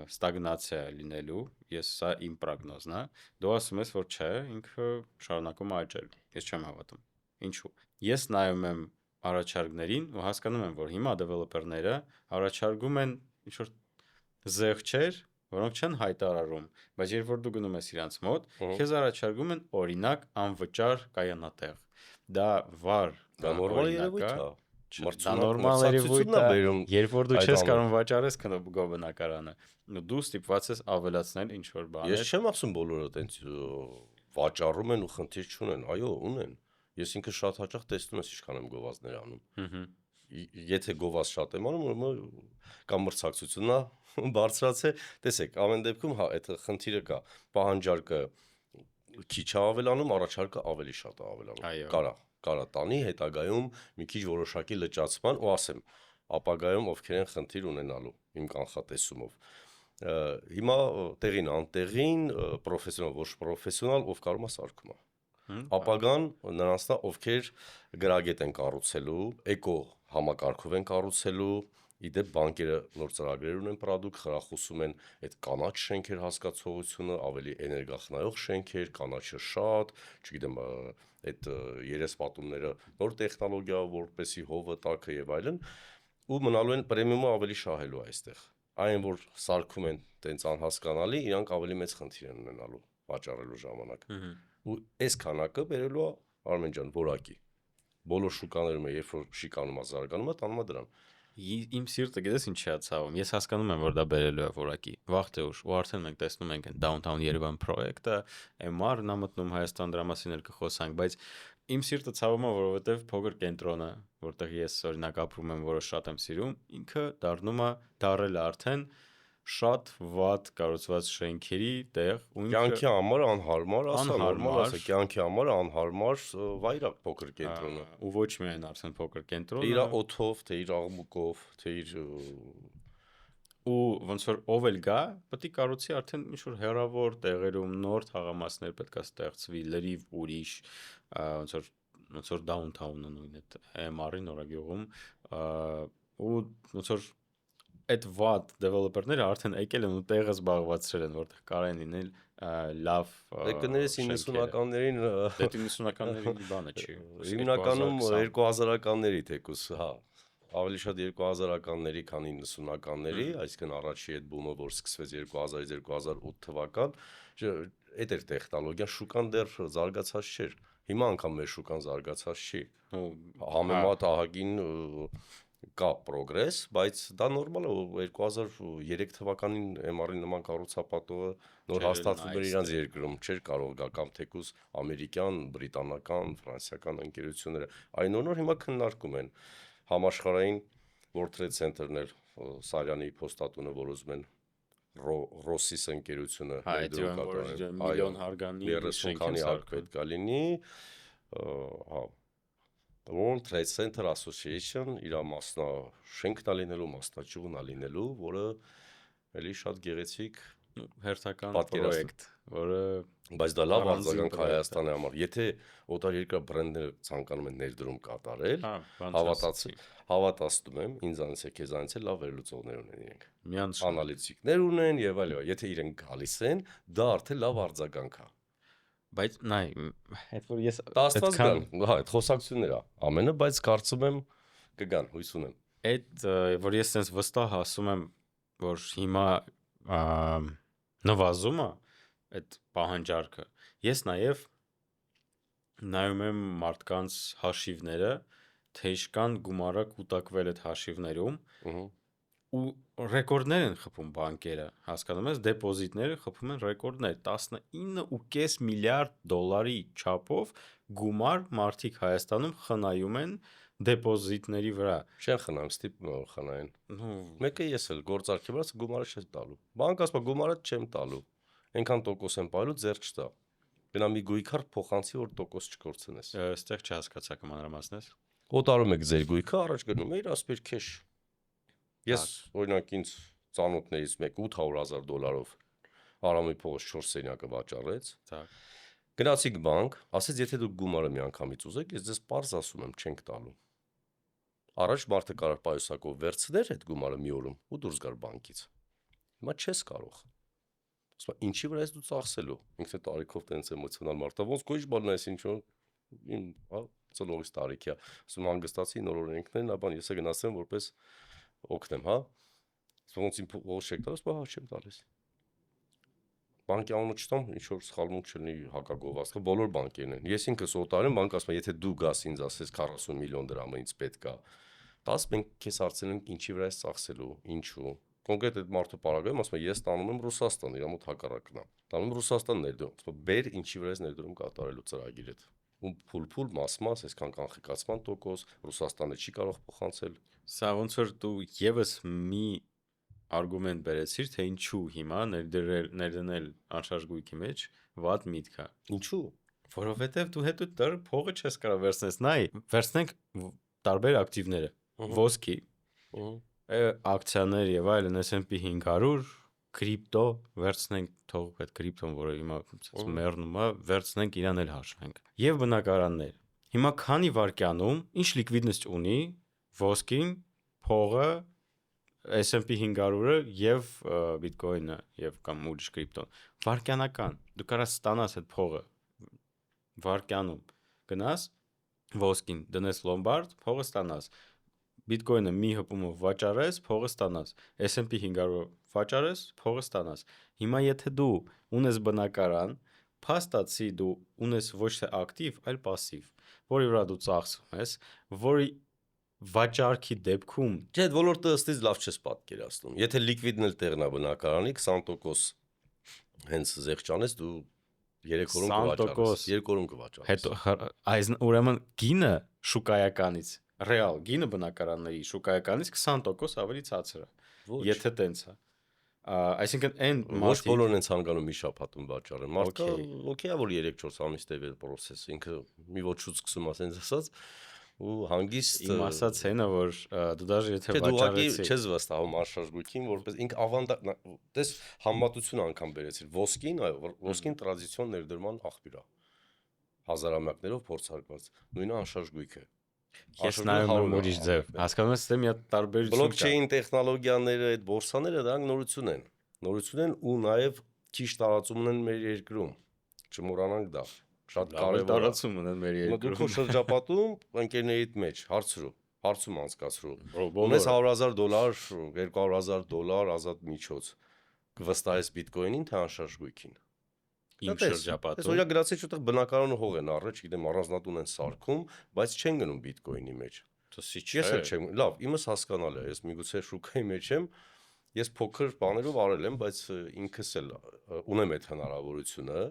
ստագնացիա լինելու, սա իմ պրոգնոզն է, դու ասում ես, որ չէ, ինքը շարունակում է աճել, ես չեմ հավատում։ Ինչու՞։ Ես նայում եմ առաջարկներին ու հասկանում եմ, որ հիմա developer-ները առաջարկում են ինչ-որ զեղչեր, որոնք չեն հայտարարում, բայց երբ որ դու գնում ես իրանց մոտ, քեզ առաջարկում են օրինակ անվճար կայանատեղ։ Դա վառ, դա նորմալ երևույթ է։ Դա նորմալ երևույթ է, երբ որ դու չես կարող վաճառես քնո բնակարանը, դու ստիպված ես ավելացնել ինչ որ բաներ։ Ես չեմ ասում բոլորը տենց վաճառում են ու խնդիր չունեն, այո, ունեն։ Ես ինքը շատ հաճախ տեսնում ես ինչքան եմ գովազդներ անում։ Եթե գովազ շատ եմ անում, կամ մրցակցությունն է բարձրացել, տեսեք, ամեն դեպքում հա այդ խնդիրը կա, պահանջարկը քիչ է ավելանում, առաջարկը ավելի շատ է ավելանում։ Կարա տանի հետագայում մի քիչ որոշակի լճացման ու ասեմ, ապագայում ովքեր են խնդիր ունենալու իմ կանխատեսումով։ Հիմա տեղին անտեղին պրոֆեսիոնալ ոչ պրոֆեսիոնալ ով կարող է սարքում է ապագան նրանցն է ովքեր գրագետ են կառուցելու էկո համակարգով են կառուցելու իդեպ բանկերը նոր ծրագրեր ունեն պրոդուկտ խրախուսում են այդ կանաչ շենքեր հասկացողությունը ավելի էներգախնայող շենքեր կանաչը շատ չգիտեմ այդ երեսպատումները նոր տեխնոլոգիա որպեսի հովը տաքը եւ այլն ու մնալու են պրեմիումը ավելի շահելու այստեղ այն որ սարքում են տենց անհասկանալի իրանք ավելի մեծ խնդիր են ունենալու վաճառելու ժամանակ ու այս քանակը բերելու է Արմեն ջան որակի բոլոր շուկաներում է երբ որ շիկանում է զարգանում է տանում է դրան Իմ սիրտը գիտես ինչ է ցավում։ Ես հասկանում եմ, որ դա բերելու է որակի։ Վաղ թե ուշ, ու արդեն մենք տեսնում ենք այն Downtown Yerevan պրոյեկտը, MR-ն ա մտնում Հայաստան դրա մասին էլ կխոսանք, բայց իմ սիրտը ցավում է, որովհետև փոքր կենտրոնը, որտեղ ես օրինակ ապրում եմ, որը շատ եմ սիրում, ինքը դառել է արդեն շատ վատ կառուցված շենքերի տեղ ու կյանքի համար անհարմար, ասա նորմալ ասա, կյանքի համար անհարմար վայրակ փոքր կենտրոնը։ Ու ոչ միայն արդեն փոքր կենտրոնը։ Թե իր օթով, թե իր աղմուկով, թե իր ու ոնց որ ով էլ գա, պետք է կառուցի արդեն ինչ որ հերավոր տեղերում նոր թաղամասներ պետք է ստեղծվի, լրիվ ուրիշ, ոնց որ downtown-ը նույն այդ MR-ի նորագյուղում, ու ոնց որ այդ վատ դեվելոպերները արդեն եկել են ու տեղը զբաղվածրել են, որտեղ կարեն լինել լավ կներես 90-ականներին դե 90-ականների բանը չի հիմնականում 2000-ականների թեկուս հա ավելի շատ 2000-ականների քան 90-ականների այսինքն առաջի այդ բումը որ սկսվեց 2000-ից 2008 թվական այդ էր տեխնոլոգիան շուկան դեռ զարգացած չէր հիմա անգամ մեր շուկան զարգացած չի համեմատ ահագին կա պրոգրես, բայց դա նորմալ է 2003 թվականին MR-ի նման կառուցապատողը նոր հաստատվում էր իրանց երկրում, չէր կարող գա կամ թեկուզ ամերիկյան, բրիտանական, ֆրանսիական ընկերությունները, այն նոր հիմա քննարկում են համաշխարհային World Trade Center-ներ, Սարյանի փոստատունը, որ ուզում են Ռոսիս ընկերությունը ներդրում կատարել, միլիոն հարգանի 30 քանի արկ պետք է լինի, հա World Trade Center Association իր շենքն է լինելու, մասնաճյուղն է լինելու, որը էլի շատ գեղեցիկ հերթական պրոյեկտ, որը բայց դա լավ արձագանք Հայաստանի համար։ Եթե օտարերկրյա բրենդները ցանկանում են ներդրում կատարել, հավատացնում եմ, ինձանից է քեզանից է լավ վերլուծողներ ունեն իրենք։ Անալիտիկներ ունեն եւ այլն, եթե իրենք գալիս են, դա արդեն լավ արձագանք է։ Բայց նայ, այդ որ ես այդքան հա, այդ խոսակցություններ է ամենը, բայց կարծում եմ կգան, հույս ունեմ։ Այդ որ ես sense վստահ ասում եմ, որ հիմա նվազում է այդ պահանջարկը։ Ես նաև նայում եմ մարդկանց հաշիվները, թե ինչքան գումարը կուտակվել այդ հաշիվներում ու ռեկորդներ են խփում բանկերը, հասկանում ես, դեպոզիտները խփում են ռեկորդներ, 19.5 միլիարդ դոլարի չափով գումար մարդիկ Հայաստանում խնայում են դեպոզիտների վրա։ Չեն խնայում, ստիպում են խնայեն։ Մեկը ես էլ գործարքի վրա գումարը չես տալու։ Բանկը ասում է գումարը չեմ տալու։ Այնքան տոկոս եմ պայելու, ձեռ չտա։ Գնա մի գույքար փոխանցի, որ տոկոս չկորցնես։ Այստեղ չհասկացա կմանրամասնես։ Օտարում եք ձեր գույքը, առաջ գնում եք, ասպեր քեշ։ Ես օրինակ ինձ ծանոթներից մեկ $800,000 Արամի փողոց 4 սենյակը վաճառեց։ Գնացիք բանկ, ասեց եթե դուք գումարը միանգամից ուզեք, ես ձեզ պարզ ասում եմ, չենք տալու։ Առաջ մարդը կարող պայուսակով վերցներ այդ գումարը մի օրում ու դուրս գար բանկից։ Հիմա չես կարող։ Ասում ինչի վրա ես դու ծախսելու։ Ինքն է տարիքով տենց էմոցիոնալ մարդ է, ոնց քո ինչ բանն է, ինչ որ իմ, հա, ծնողից տարիքի է։ Ասում հանգստացի նոր օրենքներն, ապա ես գնացեմ որպես օգնեմ, հա։ Ոնց իմ ողջ չեք տալիս, հա, չեմ տալիս։ Բանկի անունը չտամ, ինչ որ սխալմունք չլինի հակագովազդը, բոլոր բանկերն են։ Ես ինքս օտարեմ, բանկ ասում է, եթե դու գաս ինձ ասես 40 միլիոն դրամ ինձ պետք է, 10 մենք քեզ հարցնում ենք ինչի վրա ես ծախսելու, ինչու։ Կոնկրետ այդ մարդը պարագայում ասում է, ես տանում եմ Ռուսաստան, իր մոտ հակառակն է։ Տանում եմ Ռուսաստան ներդրում, ասում է, բեր ինչի վրա ես ներդրում կատարելու ծրագիրը։ Ու փուլ մաս, այսքան կանխիկացման տոկոս, Ռուսաստանը չի կարող փոխանցել։ Սա ոնց որ դու եւս մի արգումենտ բերեցիր, թե ինչու հիմա ներդնել անշարժ գույքի մեջ վատ միտք է։ Ինչու։ Որովհետև դու հետո դեռ փողը չես կարող վերցնես, նայ, վերցնենք տարբեր ակտիվները, ոսկի, ակցիաներ եւ այլն, S&P 500, կրիպտո վերցնենք, թող այդ կրիպտոն, որը հիմա մեռնում է, վերցնենք իրան էլ հաշվենք։ Եվ բնակարաններ։ Հիմա քանի վայրկյանում ինչ լիկվիդնես ունի ոսկին, փողը, S&P 500-ը եւ Bitcoin-ը եւ կամ ուրիշ կրիպտոն։ Վայրկյանական։ Դու կարաս ստանաս այդ փողը վայրկյանում։ Գնաս ոսկին, դնես լոմբարդ, փողը ստանաս։ Bitcoin-ը մի հպումով վաճառես, փողը ստանաս։ S&P 500-ը վաճառես, փողը ստանաս։ Հիմա եթե դու ունես բնակարան, փաստացի դու ունես ոչ թե ակտիվ, այլ пассив, որի վրա դու ծախսում ես, որի վաճառքի դեպքում Չէ, այդ ոլորտը ըստից լավ չես պատկերացնում։ Եթե լիկվիդն էլ տեղն է բնակարանի 20% հենց զեղչանես, դու 3 օրում կվաճառես։ 2 օրում կվաճառես։ հետո այս ուրեմն գինը շուկայականից, ռեալ գինը բնակարանների շուկայականից 20% ավելի ցածր է։ Եթե տենց է։ Այսինքն այն ոչ բոլորն են ցանկանում մի շաբաթում վաճառեն։ Մարդը օքեյ է, որ 3-4 ամիս տևի process, ինքը մի ոչուց սկսում է ասենց ասած ու հանգիստ իմ ասած հենը որ դու դաժե եթե վաճառեցի։ Դու ուղղակի վաճառեցի չես վստահում արշարժույթին, որպես ինքը ավանդակ, տես համեմատություն անգամ բերեցիր։ Ոսկին, այո, ոսկին տրադիցիոն ներդրման աղբյուր է։ Հազարամյակներով փորձարկված։ Նույնը անշարժույթը։ ես նայում եմ ուրիշ ձև։ Հասկանում ես, դե մի հատ տարբերություն կա։ Բլոկչեյն տեխնոլոգիաները, այդ բորսաները դրանք նորություն են։ Նորություն են ու նաև քիչ տարածում ունեն մեր երկրում։ Չմոռանանք դա։ Շատ կարևոր է։ Տարածում ունեն մեր երկրում։ Դու քո շրջապատում ընկերներիդ մեջ հարցում անցկացրու։ Բոլորը Ունես $100,000, $200,000 ազատ միջոց։ Կվստահես Bitcoin-ին, թե անշարժ գույքին։ Իմ շրջապատում։ Ես օրինակ գնացի շուտով բնակարանը հող են առել, չգիտեմ, առանձնատուն են սարքում, բայց չեն գնում Bitcoin-ի մեջ։ Դասի Ես էլ չեմ, լավ, իմս հասկանալի է, ես միգուցե շուկայի մեջ եմ, ես փոքր բաներով արել եմ, բայց ինքս էլ ունեմ այդ հնարավորությունը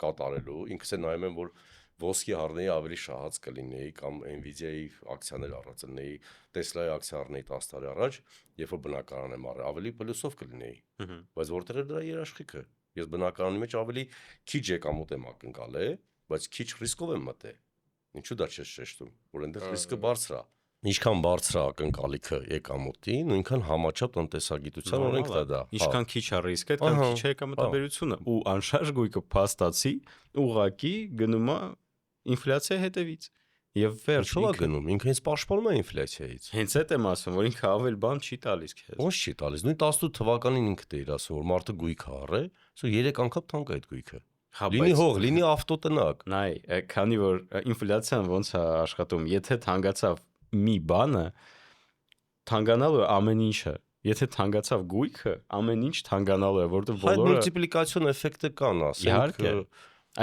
կատարելու, ինքս էլ նայում եմ, որ ոսկի առնեի ավելի շահած կլինեի կամ Nvidia-ի ակցիաներ առածնեի, Tesla-ի ակցիա առնեի 10 տարի առաջ, երբ որ բնակարան եմ առել, ավելի պլյուսով կլինեի։ Բայց որտեղ է դրա երաշխիքը։ Ես բնակարանի մեջ ավելի քիչ եկամուտ եմ ակնկալել, բայց քիչ ռիսկով եմ մտել։ Ինչու դա չես շեշտում, որ այնտեղ ռիսկը բարձր է։ Ինչքան բարձր է ակնկալիքը եկամուտի, նույնքան համաչափ տնտեսագիտության օրենքն է դա։ Ինչքան քիչ է ռիսկը, այդքան քիչ է եկամտաբերությունը, ու անշարժ գույքը փաստացի ուղակի գնում է ինֆլյացիայի հետևից։ Եվ վերջ ինչու է գնում, ինքը հենց պաշտպանում է ինֆլյացիայից։ Հենց այդ եմ ասում, որ ինքը ավել բան չի տալիս քեզ։ Ոնց չի տալիս։ Նույն 18 թվականին ինքը դեր ասում, որ մարդը գույք առե, սա 3 անգամ թանկ է այդ գույքը։ Լինի հող, լինի ավտոտնակ։ Նայ, քանի որ ինֆլյացիան ոնց է աշխատում, եթե թանկացավ մի բանը, թանկանալու է ամեն ինչը։ Եթե թանկացավ գույքը, ամեն ինչ թանկանալու է, որովհետև բոլորը Այդ մուլտիպլիկացիոն էֆեկտը կան, ասենք։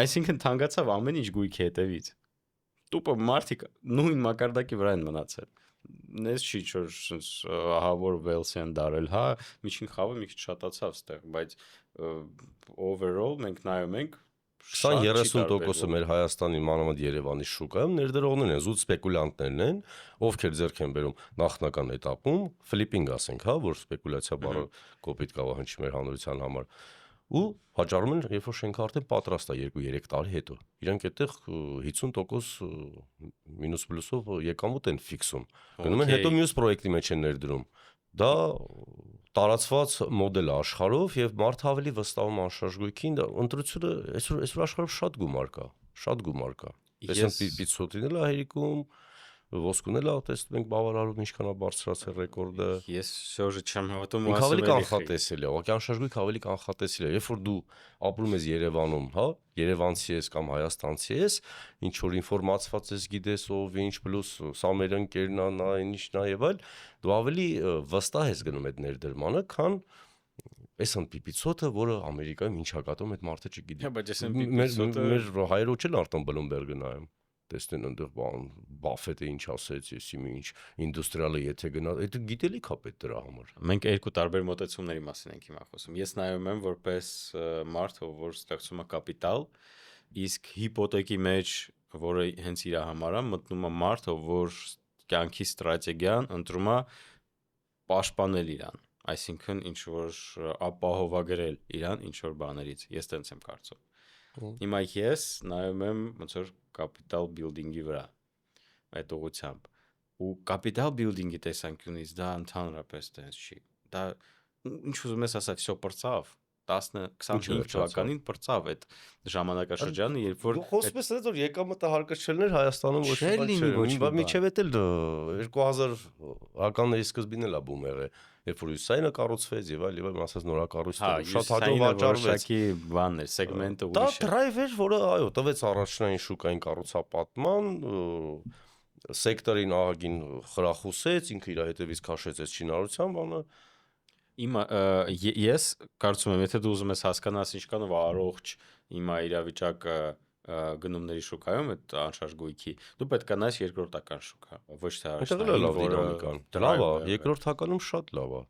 Այսինքն թանկացավ ամեն ինչ գույքի հետևից։ Տուպը մարդիկ նույն մակարդակի վրա են մնացել։ Նես չի որ ահա որ Վելսյան դարել, հա, միջին խավը մի քիչ շատացավ ստեղ, բայց overall մենք նայում ենք 20-30%-ը մեր Հայաստանի մանավանդ Երևանի շուկայում ներդրողներն են, զուտ սպեկուլյանտներն են, ովքեր ձեռք են բերում նախնական էտապում, ֆլիպինգ ասենք, հա, որ սպեկուլյացիա բառը կոպիտ կավա հնչի մեր հանրության համար, ու հաճարում են, երբ որ շենքը արդեն պատրաստ է 2-3 տարի հետո։ Իրանք այդտեղ 50% մինուս պլյուսով եկամուտ են ֆիքսում։ Գնում են հետո մյուս պրոյեկտի մեջ են ներդրում։ Դա տարածված մոդել է աշխարհով եւ մարդը ավելի վստահում անշարժ գույքին, դա ընտրությունը այսօր աշխարհով շատ գումար կա։ S&P 500-ին էլ է հերիքում, ոսկուն էլ է տեսնում ենք բավարարում ինչքան է բարձրացել ռեկորդը։ Ես շորժը չեմ հավատում, ու ավելի կանխատեսել է, ուղղակի անշարժ գույքը ավելի կանխատեսել է։ Երբ որ դու ապրում ես Երևանում, հա, երևանցի ես կամ հայաստանցի ես, ինչ որ ինֆորմացված ես, գիտես ով ինչ, պլյուս սա մեր ընկերն է, նա ինչն է եւ այլ, դու ավելի վստահ ես գնում այդ ներդրմանը, քան S&P 500-ը, որը Ամերիկայում ինչ է կատում, այդ մարդը չգիտի։ Հա, բայց S&P 500-ը մեր հայրոջ էլ արդեն Bloomberg-ը նայում։ Տեսնեն այնտեղ բան, Բաֆետը ինչ ասեց, եսի ինչ, ինդուստրիալը եթե գնա, դա գիտելիք է պետք դրա համար։ Մենք երկու տարբեր մոտեցումների մասին ենք հիմա խոսում։ Ես նայում եմ որպես մարդ, որ ստեղծում է կապիտալ, իսկ հիպոթեկի մեջ, որը հենց իր համար է, մտնում է մարդ, որ կյանքի ստրատեգիան ընտրում է պաշտպանել իրան, այսինքն ինչ որ ապահովագրել իրան ինչ որ բաներից։ Ես տենց եմ կարծում։ Հիմա ես նայում եմ ոնց որ capital building-ի վրա այդ ուղղությամբ ու capital building-ի տեսանկյունից դա ընդհանրապես տենց չի։ Դա ինչ ուզում ես ասա, всё բրծավ 10-25 թվականին բրծավ այդ ժամանակաշրջանը, երբ որ դու խոսում ես այդ որ եկամտը հարկաշելներ Հայաստանում ոչ Չէր լինի ոչ մի բան։ միջև էլ 2000 հականների սկզբին էլ բում եղել, երբ որ Հյուսիսայինը կառուցվեց եւ այլ ասած նորակառույցները շատ հաջող վաճառվեց։ բաններ, սեգմենտը Դա ուրիշ է։ drive էր, որը այո, տվեց առաջնային շուկային կառուցապատման, սեկտորին ահագին խրախուսեց, ինքը իր հետևից քաշեց այդ շինարարության բանը։ Ես կարծում եմ, եթե դու ուզում ես հասկանալ ինչքանով առողջ հիմա իրավիճակը գնումների շուկայում այդ անշարժ գույքի, դու պետք է նայես երկրորդական շուկա, ոչ թե առաջնային, լավ դինամիկան։ Լավ է, երկրորդականում շատ լավ է։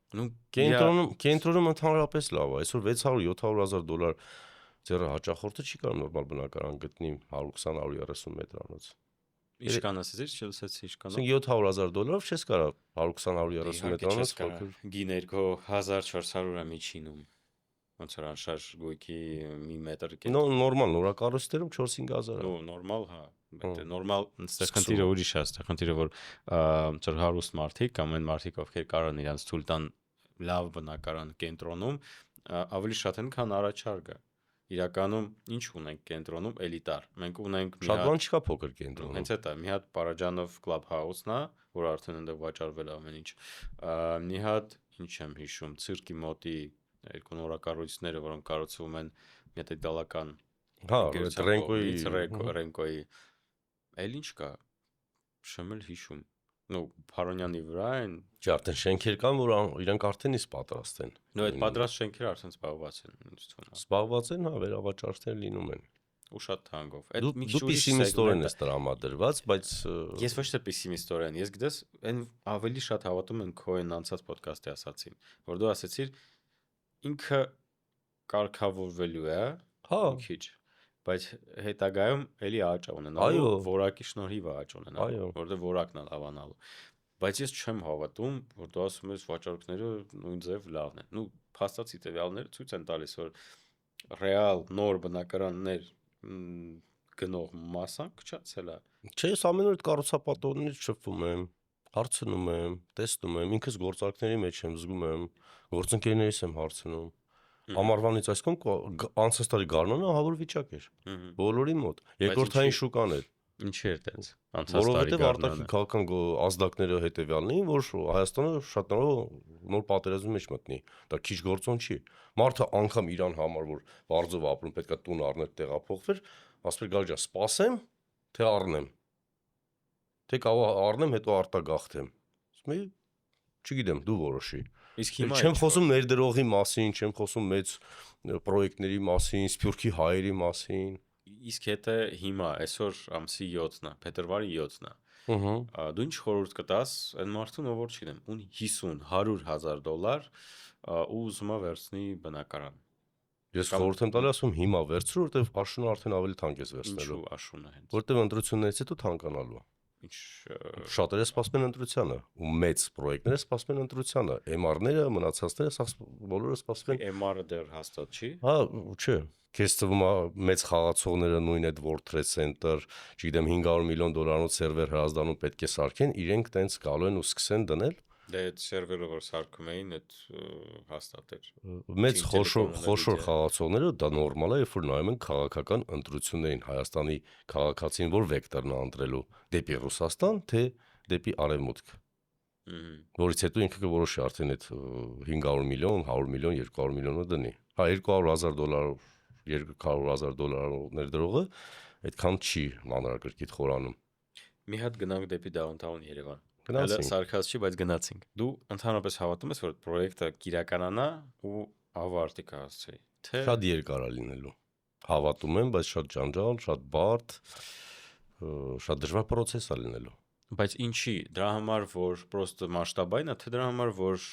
Կենտրոնում ընդհանրապես լավ է։ Այսօր 600-700 հազար դոլար ձեռը հաճախորդը չի կարող նորմալ բնակարան գտնի 120-130 մետրանոց։ Ինչքան ասեցիր, չլսեցի ինչքան։ 700 հազար դոլարով չես կարող 120-130 մետրանոց փոքր։ Գինը 2400-ը միջինում։ Ոնց որ անշարժ գույքի մի մետր նորմալ նորակառույցներում 4-5 հազար։ Նորմալ, հա։ Նորմալ այստեղ խնդիրը ուրիշ է, այստեղ խնդիրը որ ոնց որ հարուստ մարդիկ կամ այն մարդիկ, ովքեր կարող են իրանց թույլ տան լավ բնակարան կենտրոնում, ավելի շատ են, քան առաջարկը։ Իրականում ինչ ունենք կենտրոնում էլիտար։ Մենք ունենք շատ բան չկա փոքր կենտրոնում։ Հենց այդ է, մի հատ Պարաջանով Club House-ն է, որ արդեն այնտեղ վաճառվել ամեն ինչ։ Մի հատ, ինչ եմ հիշում, ցիրկի մոտի երկու նորակառույցները, որոնք կառուցվում են մի հատ իտալական Ռենկոյի էլ ինչ կա, շմել հիշում։ Փարոնյանի վրա են։ Չէ, արդեն շենքեր կան, որ իրանք արդեն իսկ պատրաստ են։ Այդ պատրաստ շենքերը արդեն զբաղված են, ինձ թվում է։ Զբաղված են, հա, վերավաճառներ լինում են։ Ու շատ թանկով։ Դու պեսիմիստորեն ես տրամադրված, բայց ես ոչ թե պեսիմիստորեն, ես գիտես, այն ավելի շատ հավատում եմ քո այն անցած ոդքասթի ասացին, որ դու ասացիր ինքը կարգավորվելու է, հա, քիչ, բայց հետագայում էլի աճ ունենալու, որակի շնորհիվ աճ ունենալու, որտեղ որակն է հավանալու։ Բայց ես չեմ հավատում, որ դու ասում ես վաճառքները նույն ձև լավն են։ Փաստացի տվյալները ցույց են տալիս, որ ռեալ նոր բնակարաններ գնող մասան քչացել է։ Չէ, ես ամեն օր կառուցապատողներից շփվում եմ, հարցնում եմ, տեսնում եմ, ինքս գործարքների մեջ եմ զգում եմ, գործընկերներից եմ հարցնում։ Ամառվանից այսքան անցած տարի գարնանը ահավոր վիճակ էր։ Բոլորի մոտ։ Երկրորդային շուկան էր։ Ինչի էր տենց անցած տարի Որովհետև արտաքին քաղաքական ազդակները հետևյալն էին, որ Հայաստանը շատ նոր պատերազմի մեջ մտնի։ Դա քիչ գործոն չի։ Մարդը անգամ իրան համար, որ բարձով ապրում, պետքա տուն առնել, տեղափոխվեր, ասում էր գալի ջան, սպասեմ, թե առնեմ։ Թե կարող առնեմ, հետո արտագաղթեմ։ Ասում եմ, չգիտեմ, դու որոշի։ Իսկ հիմա չեմ խոսում ներդրողի մասին, չեմ խոսում մեծ պրոյեկտների մասին, Սփյուռքի հայերի մասին։ Իսկ եթե հիմա այսօր ամսի 7-ն է, փետրվարի 7-ն է։ Դու ինչ խորհուրդ կտաս այն մարդուն, ով որ չգիտեմ, ունի 50-100 հազար դոլար ու ուզում է վերցնի բնակարան։ Ես խորհուրդ եմ տալի, ասում հիմա վերցրու, որտեվ աշունը արդեն ավելի թանկ ես վերցնելու։ Ինչու աշունը հենց։ Որտեվ ընտրություններից հետո թանկանալու է։ Ինչ շատերը սպասում են ընտրությանը, ու մեծ պրոյեկտները սպասում են ընտրությանը, MR-ները, մնացածները բոլորը սպասում են։ MR-ը դեռ հաստատ չի։ Հա, չէ։ Քեզ թվում է մեծ խաղացողները նույն այդ World Trade Center, չգիտեմ 500 միլիոն դոլարով սերվեր Հրազդանում պետք է սարքեն, իրենք տենց գալու են ու սկսեն դնել։ Դե այդ սերվերը որ սարքում էին, այդ հաստատ էր։ Մեծ խոշոր խաղացողները դա նորմալ է, երբ որ նայում են քաղաքական ընտրություններին Հայաստանի քաղաքացին, որ վեկտորն է ընտրելու դեպի Ռուսաստան, թե դեպի Արևմուտք։ Որից հետո ինքը կորոշի արդեն այդ 500 միլիոն, 100 միլիոն, 200 միլիոնը դնի։ Հա 200,000 դոլարով, 200,000 դոլարով ներդրողը այդքան չի մանրակրկիտ խորանում։ Մի հատ գնանք դեպի Downtown Երևան։ Գնացինք։ Սարքած չի, բայց գնացինք։ Դու ընդհանրապես հավատում ես, որ պրոյեկտը կիրականանա ու ավարտի կհասցվի։ Թե շատ երկար է լինելու։ Հավատում եմ, բայց շատ ջանջալ, շատ բարդ, շատ դժվար process է լինելու։ Բայց ինչի, դրա համար որ պրոստը մասշտաբային է, թե դրա համար որ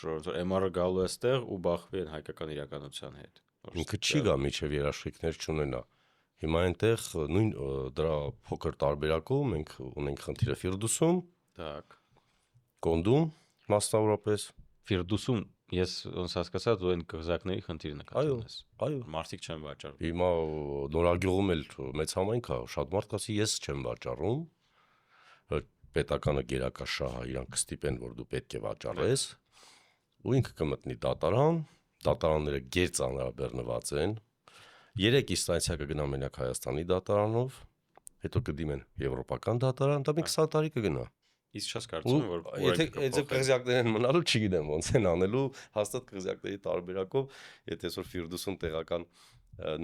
MR-ը գալու է այստեղ ու բախվի են հայկական իրականության հետ։ Ինքը չի գա միջև երաշխիքներ չունենա։ Հիմա այնտեղ նույն դրա փոքր տարբերակով մենք ունենք խնդիրը Ֆիրդուսում, Так, Կոնդում, մասնավորապես Ֆիրդուսում ես ոնց հասկացա դու այն կղզակների խնդիրն նկատում ես։ Այո, Մարդիկ չեն վաճառում։ հիմա Նորագյուղում էլ մեծ համայնք է, շատ մարդ կասի ես չեմ վաճառում, պետականը գերակաշահ է, իրանք կստիպեն, որ դու պետք է վաճառես, ու ինքը կմտնի դատարան, դատարանները գերծանրաբեռնված են, 3 ինստանցիա կգնա մենակ Հայաստանի դատարանով, հետո կդիմեն եվրոպական դատարան, դա մի 20 տարի կգնա։ Իսկ չես կարծում, որ եթե կղզյակներ են մնալու, չգիտեմ ոնց են անելու, հաստատ կղզյակների տարբերակով, եթե այսօր Ֆիրդուսում տեղական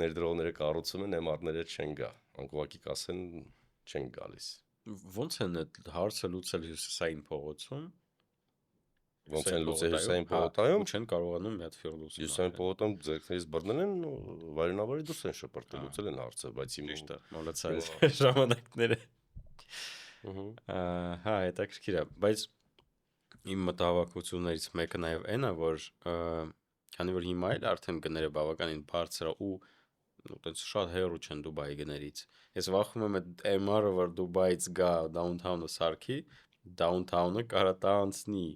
ներդրողները կառուցում են, MR-ները չեն գա, անկողակի կասեն չեն գալիս։ Ոնց են այդ հարցը լուծել Հյուսիսային փողոցում։ Ոնց են լուծել Հյուսիսային փողոցում, չեն կարողանում մի հատ Ֆիրդուսում։ Հյուսիսային փողոցում ձեռքներից բռնել են, վայրենավարի դուրս են շպրտել, լուծել են հարցը, բայց իմ ճիշտ է, մոլացա ժամանակները։ Հա, հետաքրքիր է, բայց իմ մտահոգություններից մեկը նաև այն է, որ քանի որ հիմա էլ արդեն գները բավականին բարձր է ու այտենց շատ հեռու չեն Դուբայի գներից։ Ես վախում եմ այդ MR-ը, որ Դուբայից գա downtown-ը սարքի, downtown-ը կարա տա անցնի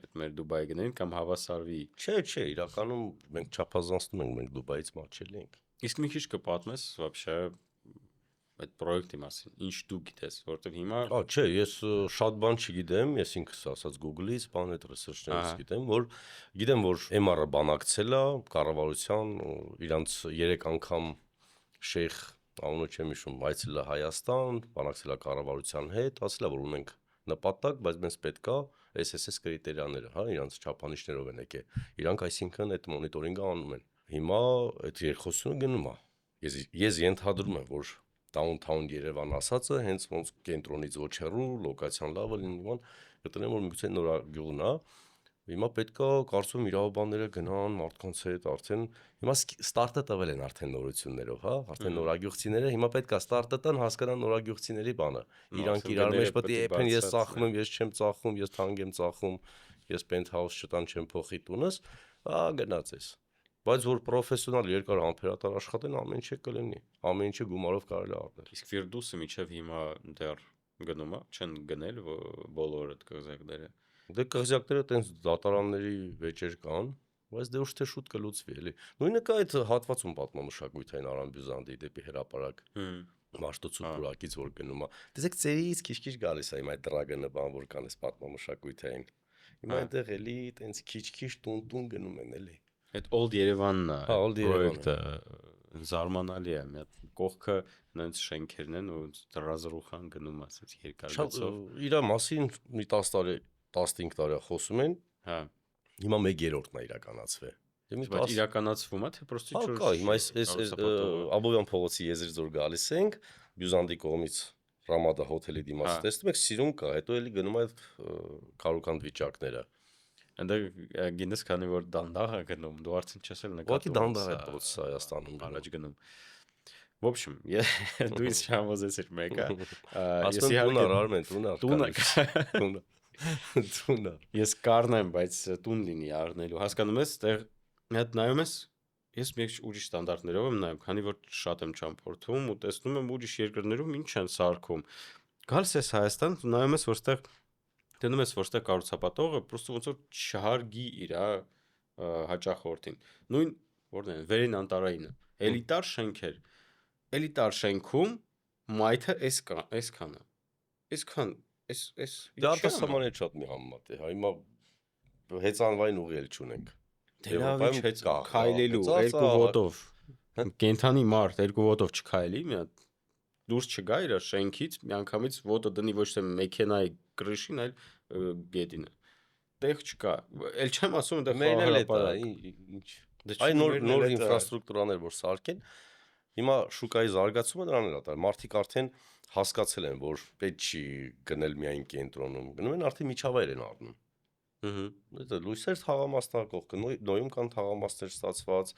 այդ մեր Դուբայի գներին կամ հավասարվի։ Չէ, իրականում մենք չափազանցնում ենք, մենք Դուբայից մատչելի ենք։ Իսկ մի քիչ կպատմես вообще այդ պրոյեկտի մասին, ինչ դու գիտես, որովհետև հիմա Չէ, ես շատ բան չգիտեմ, ես ինքս ասած Google-ից, բան այդ research-ներից գիտեմ, որ MR-ը բանակցել է կառավարության, իրանց 3 անգամ շեյխ անունը չեմ հիշում, այցելել է Հայաստան, բանակցել է կառավարության հետ, ասել է, որ ունենք նպատակ, բայց մեզ պետք է SSS կրիտերիաները, հա, իրանց չափանիշներով են եկել։ Իրանք այսինքն այդ մոնիտորինգը անում են։ Հիմա այդ երկխոսությունը գնում է։ Ես ենթադրում եմ, որ downtown Երևան ասածը հենց ոնց կենտրոնից ոչ հեռու, լոկացիան լավը լինի, գտնեմ որ միգուցե նորագյուղն է։ Հիմա պետքա կարծում իրավաբանները գնան մարդկանց հետ արդեն հիմա ստարտը տվել են արդեն նորություններով, հա, արդեն նորագյուղցիները հիմա պետքա ստարտը տան հասկանան նորագյուղցիների բանը։ Իրանք իրար մեջ պետք է եփեն, ես ծախում եմ, ես չեմ ծախում, ես թանկ եմ ծախում, ես penthouse չտան չեմ փոխի տունս, գնաց ես։ Բայց որ պրոֆեսիոնալ երկար համբերատար աշխատեն, ամեն ինչ կլինի, ամեն ինչը գումարով կարելի է առնել։ Իսկ Ֆիրդուսը միջև հիմա դեռ գնում է, չեն գնել բոլոր այդ կղզյակները։ Դե կղզյակները տենց դատարանների վեճեր կան, բայց դե ուշ թե շուտ կլուծվի էլի։ Նույնը կա այդ հատվածում պատմամշակութային Արամ Բյուզանդի դեպի հրապարակ։ Մաշտոցու պուրակից որ գնում է։ Տեսեք ծերից քիչ-քիչ գալիս է հիմա այդ դրագանը բան որ կան այս պատմամշակութային։ Հիմա այնտեղ էլի տենց քիչ-քիչ տուն գնում են էլի։ Այդ Old Yerevan-ն է, պրոյեկտը զարմանալի է, մի հատ կողքը նենց շենքերն են ու դրազրուխան գնում է, ասես երկար գծով։ Իրա մասին մի 10 տարի, 15 տարի խոսում են, հա։ Հիմա 1/3-ն է իրականացվել։ Բայց իրականացվում է, թե պրոստի չոր։ Հա, հիմա այս Աբովյան փողոցի եզրից որ գալիս ենք, Բյուզանդի կողմից Ռամադա հոթելի դիմաց տեսնում եք, սիրուն կա, հետո էլի գնում է այդ քարուքանդ վիճակները։ Այնտեղ գինես քանի որ դանդաղ է գնում, դու արդեն չես էլ նկատում։ Ոքի դանդաղ է փոցը Հայաստանում առաջ գնում։ В общем, դու ինձ համոզեցիր մեկը։ Ասում տուն Արմեն, տուն։ Տունը։ Ես կառնեմ, բայց տուն լինի առնելու։ Հասկանում ես, այդտեղ մի հատ նայում ես, ես մի ուրիշ ստանդարտներով եմ նայում, քանի որ շատ եմ ճամփորդում ու տեսնում եմ ուրիշ երկրներում ինչ են սարքում։ Գալիս ես Հայաստան, նայում ես, որ այդտեղ դնում ես, որ այդտեղ կառուցապատողը պրոստը ոնց որ չհարգի իր հաճախորդին։ Նույն որն է, Վերին Անտարայինը, էլիտար շենքեր։ Էլիտար շենքում մայթը այսքանը։ Այսքան Դա սահմանը շատ մի համեմատ է, հիմա հեծանվային ուղի էլ չունենք։ Դերավիչ հետ քայլելու երկու ոտով կենթանի մարդ երկու ոտով չքայլի, մի հատ դուրս չգա իր շենքից, միանգամից ոտը դնի ոչ թե մեքենայի կրիշին, այլ գետինը։ Տեղ չկա։ Էլ չեմ ասում այնտեղ ինչ։ Այն նոր ինֆրաստրուկտուրաներ որ սարքեն, հիմա շուկայի զարգացումը դրանն է դար։ Մարդիկ արդեն հասկացել են, որ պետք չի գնել միայն կենտրոնում, գնում են արդեն միջավայր են առնում։ Դա լույսեր թաղամասնակողքը, նոյում կան թաղամասներ ստացված,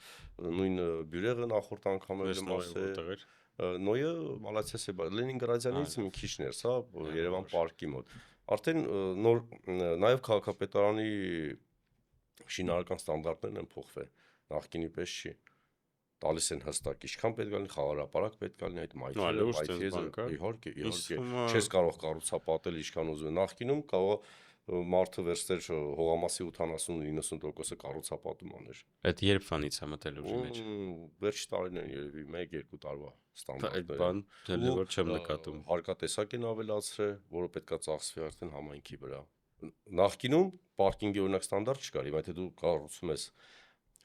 նույն բյուրեղը նախորդ անգամ եմ ասել։ Նոյը մալացիաս է, Լենինգրադյանից մի քիչ ներս, հա, Երևան պարկի մոտ։ Արդեն նոր նաև քաղաքապետարանի շինարարական ստանդարտներն են փոխվել, նախկինի պես չի։ Տալիս են հստակ, ինչքան պետք է լինի խաղարապարակ, պետք է լինի այդ մայթեզը, իհարկե, չես կարող կառուցապատել ինչքան ուզում ես։ Նախկինում կարող մարդը վերստեր հողամասի 80-90%-ը կառուցապատում աներ։ Այդ երբ վանից է մտել ուժի մեջ։ Վերջի տարիներին երևի 1-2 տարվա ստանդարտներ։ Այդ բան դեռ որ չեմ նկատում։ Հարկատեսակ են ավելացրել, որը պետքա ծախսվի արդեն համայնքի վրա։ Նախկինում պարկինգի օրինակ ստանդարտ չկար, հիմա եթե դու կառուցում ես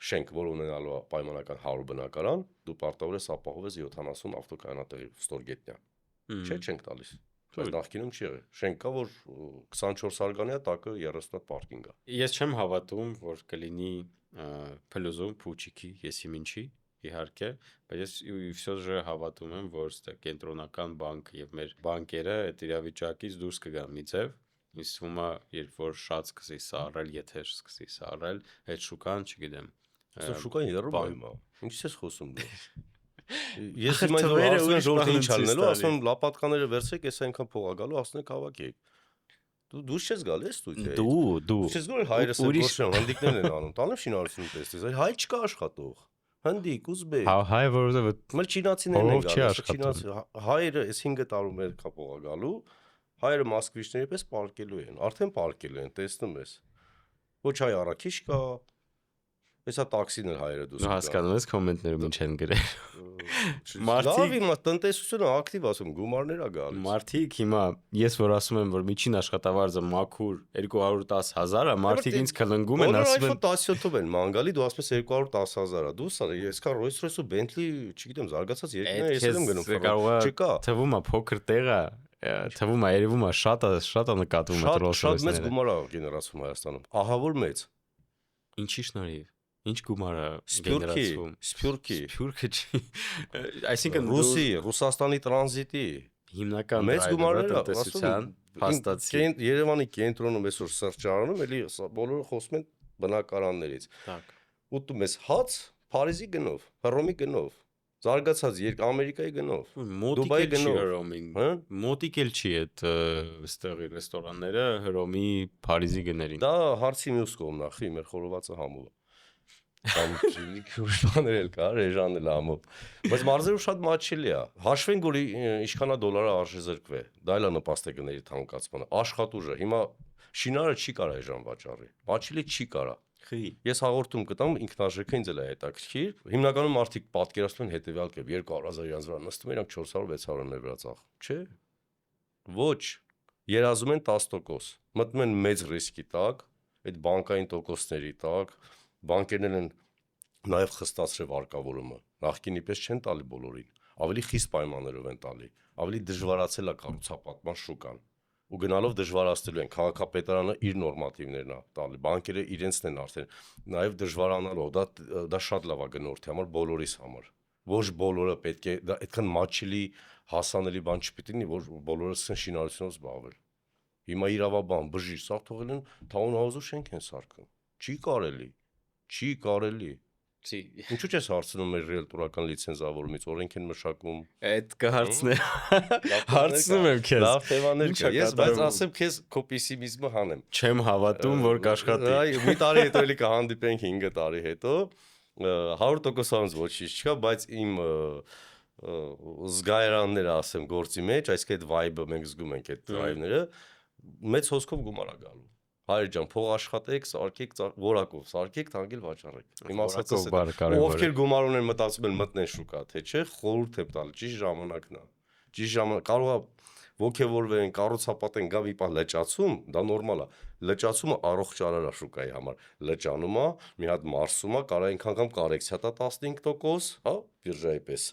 շենք, որ ունենալու է պայմանական 100 բնակարան, դու պարտավոր ես ապահովես 70 ավտոկայանատեղի ստորգետնյա։ Չէ, չենք տալիս։ Բայց նախկինում չի եղել։ Շենք կա, որ 24 արգանի է, տակը 30 հատ պարկինգ է։ Ես չեմ հավատում, որ կլինի փլուզում փուչիկի եսիմինչի, իհարկե, բայց ես всё же հավատում եմ, որ ստե կենտրոնական բանկը եւ մեր բանկերը այդ իրավիճակից դուրս կգան մի ձև, իսկ հիմա երբ որ շատ սկսի սառել, եթե սկսի սառել, այդ շուկան, չգիտեմ։ Այսօր շուկան երրում է հիմա։ Ինչ ես խոսում դու։ Ես հիմա ասում եմ ժողովրդին ինչ անելու, ասում եմ լապատկաները վերցրեք, ես այնքան փող ա գալու, ասնեք հավաքեք։ Դու չես գալի ստուդիա։ Դու Չես գալի հայրս են գործում, հնդիկներն են անում։ Տանեմ շինարարություն տեսնես, հայ չկա աշխատող։ Հնդիկ, ուզբեկ։ Հայ որովհետեւ մել չինացիներն են գալիս, հայերը այս 5 տարում էր կապող ա գալու, հայերը մոսկվիչների պես պարկելու են, արդեն պարկելու են, տեսնում ես։ Ոչ հայ առաքիչ կա, հեսա տաքսին էլ հայերը դուս կա։ Հասկանում ես կոմենտներում ինչ են գրել։ Լավ իմ տնտեսությունը ակտիվ ասում, գումարներ ա գալիս։ Մարդիկ հիմա ես որ ասում եմ, որ միջին աշխատավարձը մաքուր 210,000 է, մարդիկ ինձ կլնգում են, ասում են 17-ով են մանգալի, դու ասում ես 210,000 է։ Դու սա ես կա Rolls-Royce ու Bentley, չգիտեմ, զարգացած երկրներ ես եմ գնում։ Չկա։ Թվում է փոքր տեղ է, թվում է երևում է շատ է նկատվում այդ Rolls-Royce-ները։ Շատ մեծ գումար է գեներացվում Հայաստանում։ Ահա որ մեծ։ Ինչի շնորհիվ։ Ինչ գումար է գեներացվում։ Սփյուռքի չի։ Այսինքն Ռուսաստանի տրանզիտի հիմնական մեծ գումարները տնտեսության փաստացի Երևանի կենտրոնում այսօր սրճարանում էլի բոլորը խոսում են բնակարաններից։ Ուտում ես հաց Փարիզի գնով, Հռոմի գնով, զարգացած Ամերիկայի գնով, Դուբայի գնով, մոտիկ էլ չի այդ այստեղի ռեստորանները Հռոմի, Փարիզի գներին։ Դա հարցի մյուս կողմն է, խի մեր խորովածը համով։ Կամ քուրշաներ էլ կա, ռեժան էլ համով։ Բայց մարզերով շատ մաչելի է։ Հաշվենք, որ ինչքանա դոլարը արժե զրկվե։ Դա էլ է նպաստ է գների թանկացմանը։ Աշխատուժը հիմա շինարը չի կարա այժմ վաճառի։ Մաչելի չի կարա։ Ես հաղորդում կտամ ինքնարժեքը ինձ էլ է հետաքրքիր։ Հիմնականում մարդիկ պատկերացնում են հետևյալ կերպ 200,000 իրանց վրա նստում են, իրանք 400-600 մեր վրա ծախ։ Չէ։ Ոչ։ Երազում են 10%։ Մտնում են մեծ ռիսկի տակ, այդ բանկային տոկոսների տակ, բանկերն են նաև խստացրել վարկավորումը։ Նախկինի պես չեն տալի բոլորին։ Ավելի խիստ պայմաններով են տալի։ Ավելի դժվարացել է կառուցապատման շուկան։ Ու գնալով դժվարացնելու են քաղաքապետարանը իր նորմատիվներն է տալի, բանկերը իրենցն են արդեն նաև դժվարանալով, դա շատ լավ է գնորդի համար, բոլորիս համար։ Ոչ բոլորը պետք է դա այդքան մաչելի հասանելի բան չպիտի լինի, որ բոլորը սկսեն շինարարությունով զբաղվել։ Հիմա իրավաբան, բժիշկ, սա թողել են թաունհաուզու շենք են սարքում։ Չի կարելի։ Ինչու՞ չես հարցնում մեր ռիելտորական լիցենզավորումից, օրենք են մշակում։ Այդ կհարցնեմ։ Հարցնում եմ քեզ։ Լավ թեմաներ կա։ Ես բայց ասեմ քեզ քո պեսիմիզմը հանեմ։ Չեմ հավատում, որ կաշխատի։ Այ մի տարի հետո էլի կհանդիպենք 5 տարի հետո 100% ոչինչ չկա, բայց իմ զգայարանները ասեմ գործի մեջ, այսինքն այդ vibe-ը մենք զգում ենք այդ drive-ները, մեծ հոսքով գումար է գալու։ Հայր ջան, փող աշխատեք, սարքեք, որակով սարքեք, թանկել վաճառեք։ Իմ ասածս է։ Ովքեր գումար ունեն մտածում են մտնեն շուկա, թե չէ, խորհուրդ եմ տալի, ճիշտ ժամանակն է։ Ճիշտ ժամանակ կարող է ոգևորվեն, կառուցապատեն, գա մի բան լճացում, դա նորմալ է։ Լճացումը առողջ արար է շուկայի համար։ Լճանում է, մի հատ մարսում է, կարա այնքան կամ կարեքսիա տա 15%, հա, բիրժայի պես։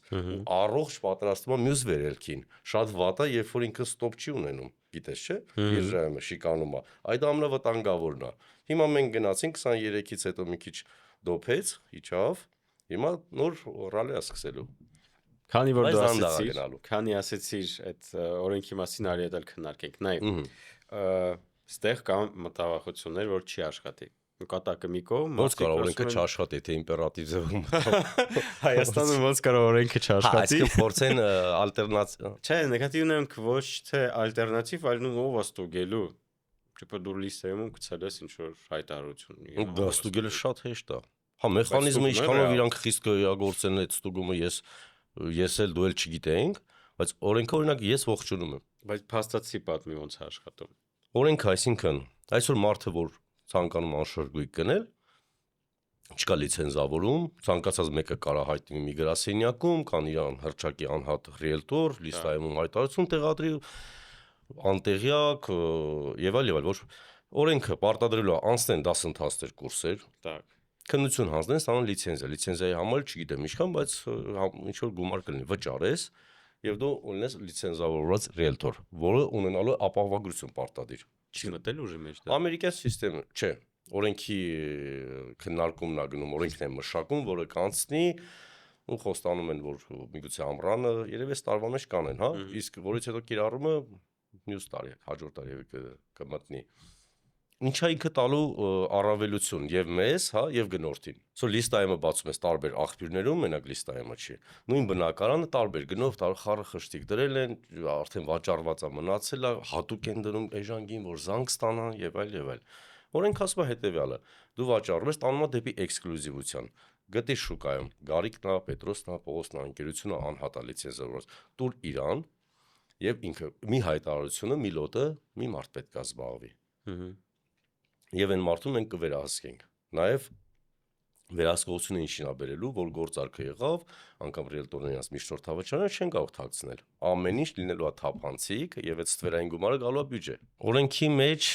Առողջ պատրաստում է մյուս վերելքին։ Շատ վատ է, երբ որ ինքը ստոպ չի ունենում, գիտես չէ, բիրժայում է, շիկանում է։ Այդ ամենավտանգավորն է։ Հիմա մենք գնացինք 23-ից հետո մի քիչ դոփեց, իջավ։ Հիմա նոր ռալի է սկսելու։ Քանի որ դու ասեցիր այդ օրենքի մասին արի էլ քննարկենք, նայ։ Ստեղ կան մտավախություններ, որ չի աշխատի։ Նկատակը մի կողմ, ոնց կարող օրենքը չաշխատի, թե իմպերատիվ ձևում։ Հայաստանում ոնց կարող օրենքը չաշխատի։ Այսինքն փորձեն ալտերնատիվ։ Չէ, նեգատիվն եմ ոչ թե ալտերնատիվ, այլ ով է ստուգելու։ Ճիշտ դու լիստերում գցել ես ինչ որ հայտարարություն։ Դա ստուգելը շատ հեշտ է։ Հա, մեխանիզմը ինչքանով իրանք խիստ կիրագործեն այդ ստուգումը, ես էլ դու էլ չգիտենք, բայց օրենքը օրինակ ես ողջունում եմ։ Բայց փաստացի պատմի ոնց է աշխատում։ Օրենքը, այսինքն, այսօր մարդը որ ցանկանում անշրջույք գնել, չկա լիցենզավորում, ցանկացած մեկը կարա հայտնվի մի գրասենյակում, կան իրան հրճակի անհատ ռիելտոր, լիստայում հայտարարություն տեղադրի, անտեղյակ եւ այլ, ոչ օրենքը պարտադրելու է անցնեն դասընթացներ, կուրսեր, Так. քննություն հանձնեն, ստանան լիցենզիա։ Լիցենզիայի համար չգիտեմ ինչքան, բայց ինչ որ գումար կլինի, վճարես եւ դու ունես լիցենզավորված ռիելտոր, որը ունենալու է ապահովագրություն պարտադիր։ Չի մտել ուժի մեջ դա։ Ամերիկյան համակարգը, չէ, օրենքի քննարկումն է գնում, օրենքն է մշակում, որը կանցնի ու խոստանում են, որ միգուցե ամռանը երևի տարվա մեջ կանեն, հա, իսկ որից հետո կիրառումը մյուս տարի, հաջորդ տարի կմտնի։ Ինչա ինքը տալու առավելություն եւ մեզ, հա, եւ գնորդին։ Սո լիստայումը բացում ես տարբեր աղբյուրներում, մենակ լիստայումը չի։ Նույն բնակարանը տարբեր գնով խառը խշտիկ դրել են, արդեն վաճառված է մնացել է, հատուկ են դնում էժանգին, որ զանգ ստանան եւ այլ եւ այլ։ Օրենք ասում է հետեւյալը. դու վաճառում ես տանում ես դեպի էքսկլյուզիվության։ Գտի շուկայում, Գարիկն է, Պետրոսն է, Պողոսն է, ընկերությունը անհատ է լիցենզավորված։ Տուր իրան եւ ինքը մի հայտարարությունը, մի լոտը, մի մարդ պետք է զբաղվի։ Եվ այն մարդուն մենք կվերահսկենք։ Նաև վերահսկողությունը ինչին է բերելու, որ գործարքը եղավ, անգամ ռիելտորները իրաց միջնորդավճարները չեն կարող թաքցնել։ Ամեն ինչ լինելու է թափանցիկ եւ այդ ստվերային գումարը գալու է բյուջե։ Օրենքի մեջ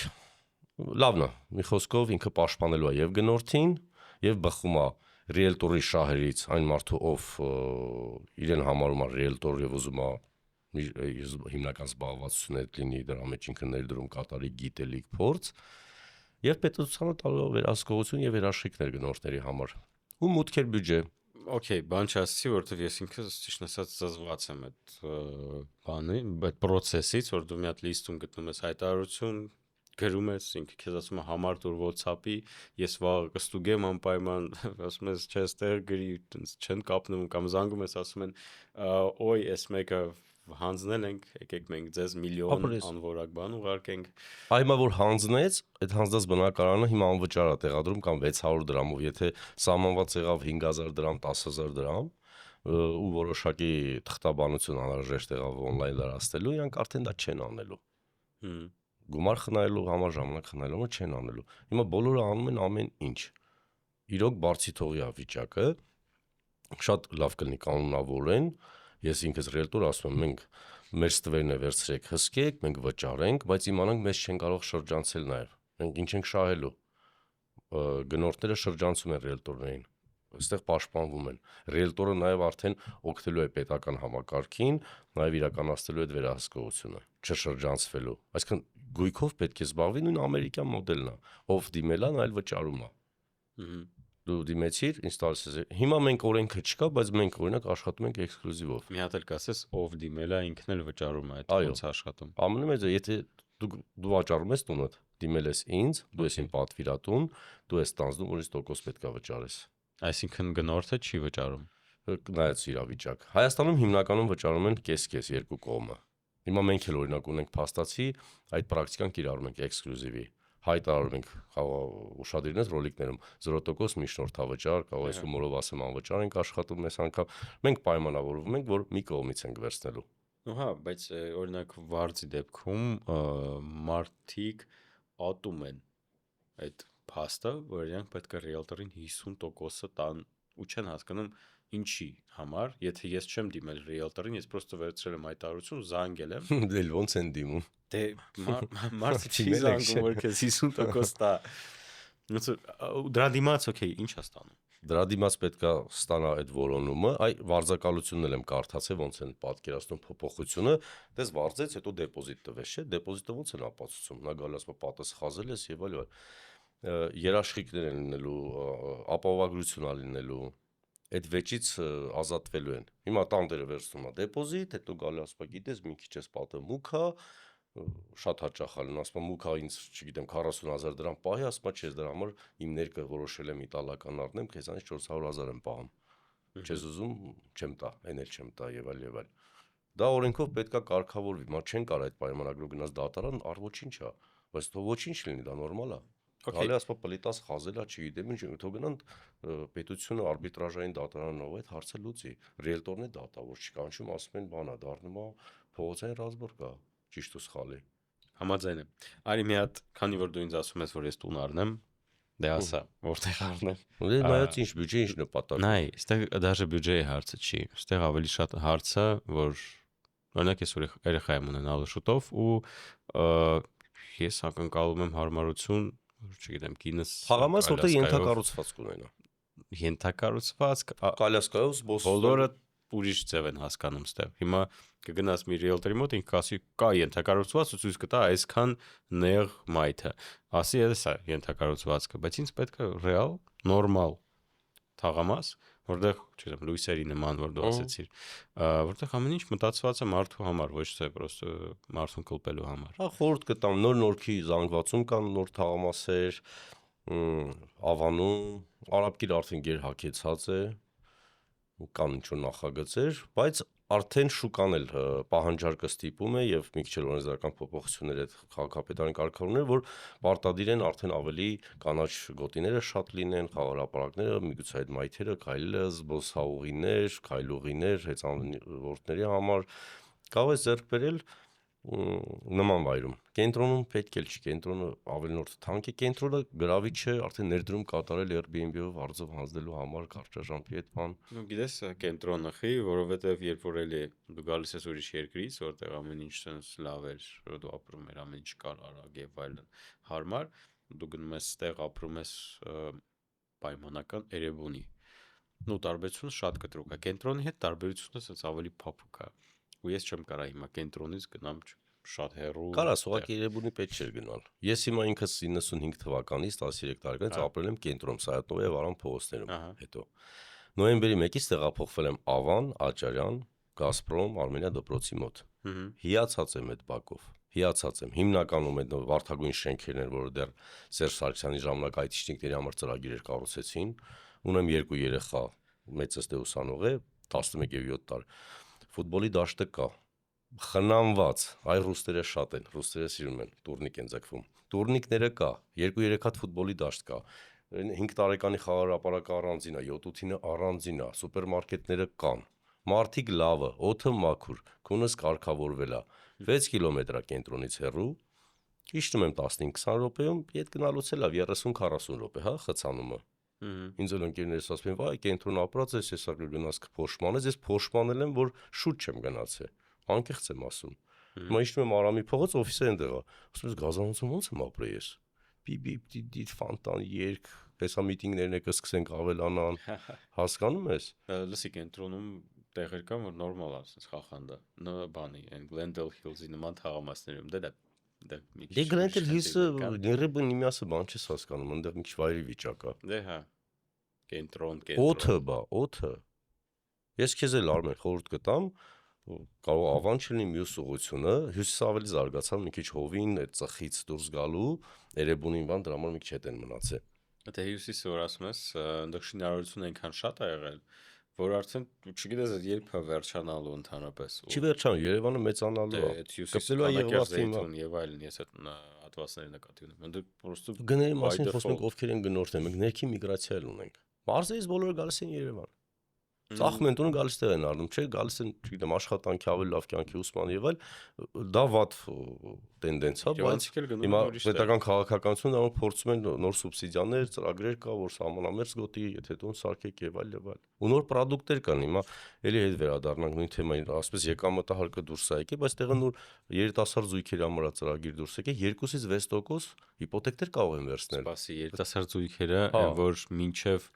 լավն է, մի խոսքով ինքը պաշտպանելու է եւ գնորդին եւ բխում է ռիելտորի շահերից այն մարդու, ով իրեն համարում է ռիելտոր եւ ուզում է հիմնական զբաղվածությունը լինի դրա մեջ ինքը ներդրում կատարի գիտելիք փորձ եւ պետությանը տալու վերահսկողություն եւ երաշխիքներ գնորդների համար ու մուտքեր բյուջե։ Okay, բան չասեցի, որովհետեւ ես ինքս ճիշտ ասած զզված եմ այդ բանի, այդ process-ից, որ դու մի հատ լիստում գտնում ես հայտարարություն, գրում ես, ինքը քեզ ասում է համար տուր WhatsApp-ի, ես վաղ կստուգեմ անպայման, ասում ես, չէ, ստեղ գրի, չեն կապնում կամ զանգում ես, ասում են, օй, էս մեկը հանձնել ենք, եկեք մենք ձեզ միլիոն անորակ բան ուղարկենք։ Այմա որ հանձնեց, այդ հանձնած բնակարանը հիմա անվճար է տեղադրում կամ 600 դրամով, եթե սահմանված եղավ 5000 դրամ, 10000 դրամ ու որոշակի թղթաբանություն անհրաժեշտ եղավ on-line լրացնելու, իրանք արդեն դա չեն անելու։ Գումար խնայելու համար, ժամանակ խնայելու համար չեն անելու։ Հիմա բոլորը անում են ամեն ինչ։ Իրոք բարձի թողի է վիճակը, շատ լավ կլինի կանոնավորեն։ Ես ինքս ռիելտոր ասում եմ, մենք մեր ստվերն է վերցրեք, հսկեք, մենք վճարենք, բայց իմանանք մեզ չեն կարող շրջանցել նաև։ Մենք ինչ ենք շահելու։ Գնորդները շրջանցում են ռիելտորներին, այստեղ պաշտպանվում են։ Ռիելտորը նաև արդեն օգտելու է պետական համակարգին, նաև իրականացնելու այդ վերահսկողությունը, չշրջանցվելու։ Այսինքն գույքով պետք է զբաղվի նույն ամերիկյան մոդելն է, ով դիմել է, այլ վճարում է։ Դու դիմեցիր, ինձ տալիս ես։ Հիմա մենք օրենքը չկա, բայց մենք օրինակ աշխատում ենք էքսկլյուզիվով։ Մի հատ էլ կասես, ով դիմել է, ինքն էլ վճարում է, այդ ոնց աշխատում։ Ամենամեծը, եթե դու վաճառում ես տունդ, դիմել ես ինձ, դու ես իմ պատվիրատուն, դու ես տանձնում, որ ինձ տոկոս պետք է վճարես։ Այսինքն գնորդը չի վճարում։ Նայած իրավիճակ։ Հայաստանում հիմնականում վճարում են կես-կես երկու կողմը։ Հիմա մենք էլ օրինակ ունենք փաստացի, այդ պրակտիկան կիրառում ենք էքսկլյուզիվի։ Հայտարարում ենք ուշադրին ես ռոլիկներում 0% միջնորդավճար, կարող ես հումորով ասեմ անվճար ենք աշխատում այս անգամ։ Մենք պայմանավորվում ենք, որ մի կողմից ենք վերցնելու։ Հա, բայց օրինակ վարձի դեպքում մարդիկ ատում են այդ փաստը, որ իրենք պետք է ռիելտորին 50%-ը տան ու չեն հասկանում ինչի համար, եթե ես չեմ դիմել ռիելտորին, ես պրոստը վերցրել եմ հայտարարություն, զանգել եմ։ Դել ոնց են դիմում։ Դե մարդը չի զանգում, որ քեզ 50% տա։ Դրա դիմաց, օքեյ, ինչ է ստանում։ Դրա դիմաց պետքա ստանա այդ որոնումը, այ վարձակալությունն եմ կարդացել, ոնց են պատկերացնում փոփոխությունը, դες վարձեց, հետո դեպոզիտ տվես, չէ՞, դեպոզիտը ոնց են ապացուցում, նա գալիս ասում պատը սխազել ես եւ այլ։ Երաշխիքներ են լինելու, ապահովագրություն է լինելու, այդ վեճից ազատվելու են։ Հիմա տանդերը վերցնում է դեպոզիտ, հետո գալի ասում, գիտես, մի քիչ էս պատը մուք է, շատ հաճախ ալն ասում մուքա ինձ, չգիտեմ, 40000 դրամ պահի, ասում չես դրա համար իմ ներկը որոշել եմ իտալական առնեմ, քեզանից 400000 եմ պահում։ Չես ուզում, չեմ տա, այն էլ չեմ տա եւ այլ եւ այլ։ Դա օրենքով պետքա կարգավորվի, մա չեն կարող այդ պայմանագրով գնաց դատարան, առ ոչինչ է, բայց թող ոչինչ լինի, դա նորմալ է։ Գալի ասում պլիտաս խազել է, չգիտեմ ինչ, թող գնան պետությունը արբիտրաժային դատարանով այդ հարցը լուծի։ Ռիելտորն է դատավոր չի կանչում, ասում են բանա, դառնում է փողոցային ռազմորկ է, ճիշտ ու սխալի։ Համաձայն եմ։ Արի մի հատ, քանի որ դու ինձ ասում ես, որ ես տուն առնեմ, դե ասա, որտեղ առնեմ։ Դե նայած ինչ բյուջե, ինչ նպատակ։ Նայ, այստեղ դաժե բյուջեի հարցը չի։ Այստեղ ավելի շատ հարցը, որ օրինակ ես երեխա եմ ունենալու շուտով ու ես ակնկալում եմ հարմարություն, չգիտեմ, կինս Թաղամաս որտեղ ենթակառուցվածք ունենա։ Ենթակառուցվածք Կալյասկայով բոլորը ուրիշ ձև են հասկանում ստեղ։ Հիմա կգնաս մի ռիելտորի մոտ, ինքը ասի կա ենթակառուցվածք ու ցույց կտա այսքան նեղ մայթը։ Ասի էս է ենթակառուցվածքը, բայց ինձ պետք է ռեալ, նորմալ թաղամաս, որտեղ, չգիտեմ, լույսերի նման որ դու ասեցիր, որտեղ ամեն ինչ մտածված է մարդու համար, ոչ թե պրոստը մարդուն կլպելու համար։ Հա, խորհուրդ կտամ, նոր նորքի զանգվածում կան նոր թաղամասեր, Ավանում, Արաբկիր արդեն գերհագեցած է, կան ինչ-որ նախագծեր, բայց արդեն շուկան էլ պահանջարկը ստիպում է եւ մի քիչ էլ օրենսդրական փոփոխություններ այդ քաղաքապետարան կարգավորումներ, որ պարտադիր են արդեն ավելի կանաչ գոտիները շատ լինեն, խաղարապարակները, միգուցե այդ մայթերը, քայլը, զբոսահողիներ, քայլուղիներ, հեծանվորդների համար կարող է ձեռք բերել նման վայրում։ Կենտրոնում պետք էլ չի, կենտրոնը ավելի նոր թանկ է, կենտրոնը գրավիչ է արդեն ներդրում կատարել Airbnb-ով արձով հանձնելու համար կարճաժամկի այդ բան։ Ну, գիտես, կենտրոնը խի, որովհետև երբ որ էլի դու գալիս ես ուրիշ երկրից, որտեղ ամեն ինչ sense լավ էր, որ դու ապրում ես, ամեն ինչ կար, արագ եւ այլն, հարմար, դու գնում ես ստեղ ապրում ես պայմանական Էրեբունի։ Ну, տարբերությունը շատ կտրուկ է։ Կենտրոնի հետ տարբերությունը sense ավելի փափուկ է։ Ու ես չեմ կարա հիմա կենտրոնից գնամ շատ հեռու։ Կարաս, ուղղակի Երևանի պետք չէր գնալ։ Ես հիմա ինքս 95 թվականից 13 տարեկանից ապրել եմ կենտրոն Սայաթնովի եւ Արամ փողոցներում, հետո նոյեմբերի 1-ից տեղափոխվել եմ Ավան, Աճարյան, Գազպրոմ, Արմենիա դպրոցի մոտ։ Հիացած եմ այդ բակով։ Հիացած եմ։ Հիմնականում այդ վարդագույն շենքերն են, որը դեռ Սերժ Սարգսյանի ժամանակ այթիշնիկների համար ծրագիրեր կառուցեցին։ Ունեմ 2 երեխա, մեծս դե ուսանող է, 11 եւ 7 տարի։ Ֆուտբոլի դաշտը կա։ Խնամված, այ ռուսները շատ են, ռուսները սիրում են, տուրնիկ են ձգվում։ Տուրնիկները կա, 2-3 հատ ֆուտբոլի դաշտ կա։ 5 տարեկանի խաղարապարակը առանձին է, 7-8-ը առանձին է, սուպերմարկետները կան։ Մարդիկ լավը, օդը մաքուր, քունս կարգավորվել է։ 6 կիլոմետր է կենտրոնից հեռու։ Իջնում եմ 15-20 րոպեում, իդ գնալուց էլ լավ 30-40 րոպե, հա, խցանումը։ Ինձ էլ ընկերներս ասում են, վայ, կենտրոն ապրած ես, հեսա գնաս կփոշմանես, ես փոշմանել եմ, որ շուտ չեմ գնացել։ Անկեղծ եմ ասում։ Հիմա իջնում եմ Արամի փողոց, օֆիսը այնտեղ է։ Ասում ես գազանոցում ո՞նց եմ ապրել ես։ Պի ֆանտան երկ, հեսա միտինգներն է կսկսենք ավելանան։ Հասկանում ես։ Լսի, կենտրոնում տեղեր կան, որ նորմալ է, ասես խախանդա։ Նա բանի, այն Glendale Hills-ի նման թաղամասներում դա մի քիչ։ Դե Glendale Hills-ը Երևանի մյասը բան չես հասկանում, այնտեղ մի քիչ վայրի վիճակ է։ Դե հա։ Կենտրոն։ Օդը։ Ես քեզ էլ Արմեն խորհուրդ կտամ, կարող Ավան չլինի մյուս ուղղությունը, հյուսիսը ավելի զարգացավ, մի քիչ հովին, այդ ծխից դուրս գալու, Էրեբունին բան դրա համար մի քիչ հետ են մնացել։ Դե հյուսիսը որ ասում ես, այնտեղ շինարարությունը այնքան շատ է եղել, որ արդեն չգիտես երբ է վերջանալու ընդհանրապես։ Չի վերջանում, Երևանը մեծանալու է։ Կպելու է Եղվարդին եւ այլն, ես այդ հատվածների նկատի ունեմ։ Այնտեղ պրոստը գների մասին խոսում ենք ովքեր են գնորդներ, մենք ներքի միգրացիա էլ ունենք։ Մարզերից բոլորը գալիս են Երևան։ Ծախում են տուն գալիս տեղ են առնում, չէ, գալիս են, չգիտեմ, աշխատանքի ավելի լավ կյանքի ուսման եւ այլ, դա վատ տենդենս է, բայց հիմա պետական քաղաքականությունը դառնում փորձում են նոր սուբսիդիաներ, ծրագրեր կա, որ սահմանամերձ գոտի, եթե տուն սարքեք եւ այլ եւ այլ։ Ու նոր պրոդուկտներ կան, հիմա էլի հետ վերադառնանք նույն թեմային, ասես եկամտահարկը դուրս է եկել, բայց տեղը նոր երիտասարդ զույգերի համար ծրագիր դուրս եկել, 2-ից 6% հիպոթեկներ կարող են վերցնել։ Սպասի, երիտասարդ զույգերը, որ մինչեւ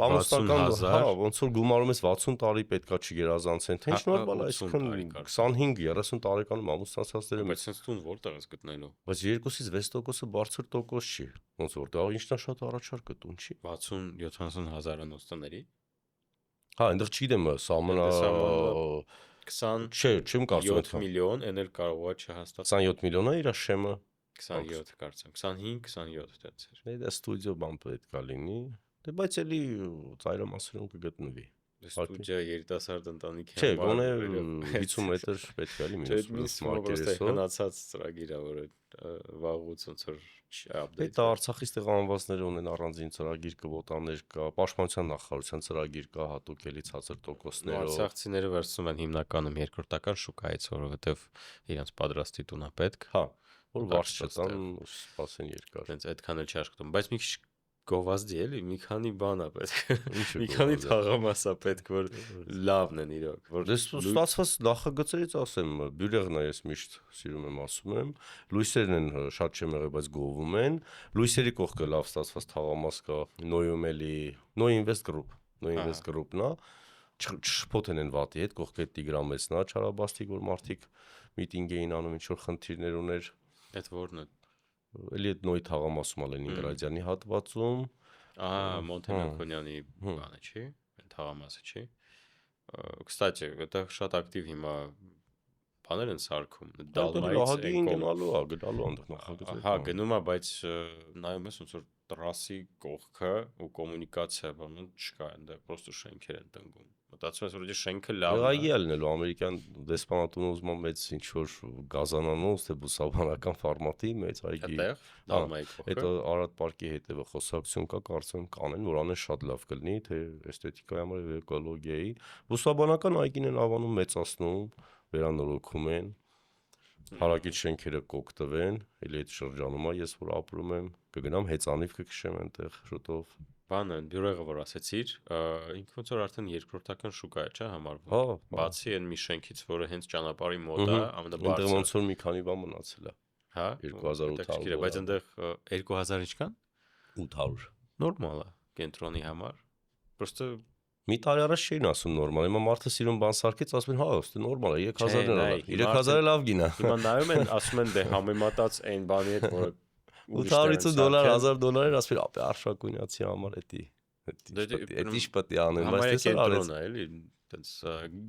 ամուսնական, հա, ոնց որ գումարում ես 60 տարի պետքա չգերազանցեն, թե ինչ նորմալ է, այսինքն 25-30 տարեկանում ամուսնացածները բայց sense տուն որտեղ ես գտնելու։ Բայց 2-ից 6%-ը բարձր տոկոս չի։ Ոնց որ դա ինչնա շատ առաջարկը տուն չի։ 60-70 հազարանոց տների։ Հա, այնտեղ չգիտեմ, սահմանը 20 չէ, չեմ կարծում 7 միլիոն, էն էլ կարող է չհաստատ 27 միլիոն է իր շեմը 27 կարծեմ 25-27 տենց էր։ Դա ստուդիո բան պետք է լինի։ Դե բայց էլի ծայրամասերում կգտնվի։ Ստուդիա երիտասարդ ընտանիքի Չէ, գոնե 50 մետր պետք է լինի մինус մարկերեսով։ Հնացած ծրագիր է, որ վաղուց ոնց որ update։ Դա Արցախից տեղահանվածները ունեն առանձին ծրագիր, կվոտաներ կա, Պաշտպանության նախարարության ծրագիր կա, հատուկ էլի ցածր տոկոսներով։ Արցախցիները վերցնում են հիմնականում երկրորդական շուկայից, որովհետև իրենց պատրաստի տուն է պետք։ Հա, որ վարձ չտան, սպասեն երկար։ Հենց այդքան էլ չի աշխատում, բայց մի քիչ գովազդի էլի մի քանի բան է պետք։ Ինչը Մի քանի գովազդ է։ թաղամաս է պետք, որ լավն են իրոք, որ Դες ստացված նախագծերից ասեմ, բյուրեղն է ես միշտ սիրում եմ ասում եմ, լույսերն են շատ չեմ եղել, բայց գովում են, լույսերի կողքը լավ ստացված թաղամաս կա, Նոյում էլի, Նոյ Invest Group, Նոյ Invest Group-ն է, չփոթեն են վատի հետ, կողքը Տիգրամեցն է, Չարաբաստիկ, որ մարդիկ միտինգ էին անում, ինչ որ խնդիրներ ուներ, այդ որն է։ էլի այդ Նոյ թաղամասում է Լենինգրադյանի հատվածում, Մոնտենկոնյանի բանը չի, թաղամասը չի։ Кстати, это շատ ակտիվ հիմա բաներ են սարքում, դալմայից ահագին գնալու է, գնալու այնտեղ նախագծեր։ Հա, գնում է, բայց նայում ես ոնց որ տրասի կողքը ու կոմունիկացիա բանը չկա, այնտեղ պրոստը շենքեր են տնկում։ Մտածում ես, որ դե շենքը լավն է։ Այգի ելնելու ամերիկյան դեսպանատունը ուզում է մեծ ինչ որ գազանանոց թե բուսաբանական ֆորմատի մեծ այգի։ Այդտեղ դալմայի կողքը։ Այդ Արադ պարկի հետևը խոսակցություն կա, կարծում եմ կանեն, որ անեն շատ լավ կլինի, թե էսթետիկայի համար եւ էկոլոգիայի։ Բուսաբանական այգին են ավանում մեծացնում, վերանորոգում են։ Հարակից շենքերը կօգտվեն, էլի այդ շրջանում է ես որ ապրում եմ, կգնամ հեծանիվ կքշեմ այնտեղ շուտով։ Բանը բյուրեղը որ ասեցիր, ինքը ոնց որ արդեն երկրորդական շուկա է, չէ՞ համարվում։ Հա, Բացի այն մի շենքից, որը հենց ճանապարհի մոտ է, այնտեղ ամենաբարձրը։ ոնց որ մի քանի բան մնացել է։ Հա, 2800 բայց այնտեղ 2000 ինչքան։ 800։ Նորմալ է կենտրոնի համար։ Պրոստը Մի տարի առաջ չէին ասում նորմալ, հիմա մարդը սիրուն բան սարքեց, ասում են, հա, ոստի նորմալ է, 3000-ն է, 3000-ը լավ գին է։ Հիմա նայում են, ասում են, դե համեմատած այն բանի հետ, որը $850, $1000 ասում են, ապե արշակունյացի համար էդի ինչ պետք է անեն, բայց դες արեց։ է, էլի, տենց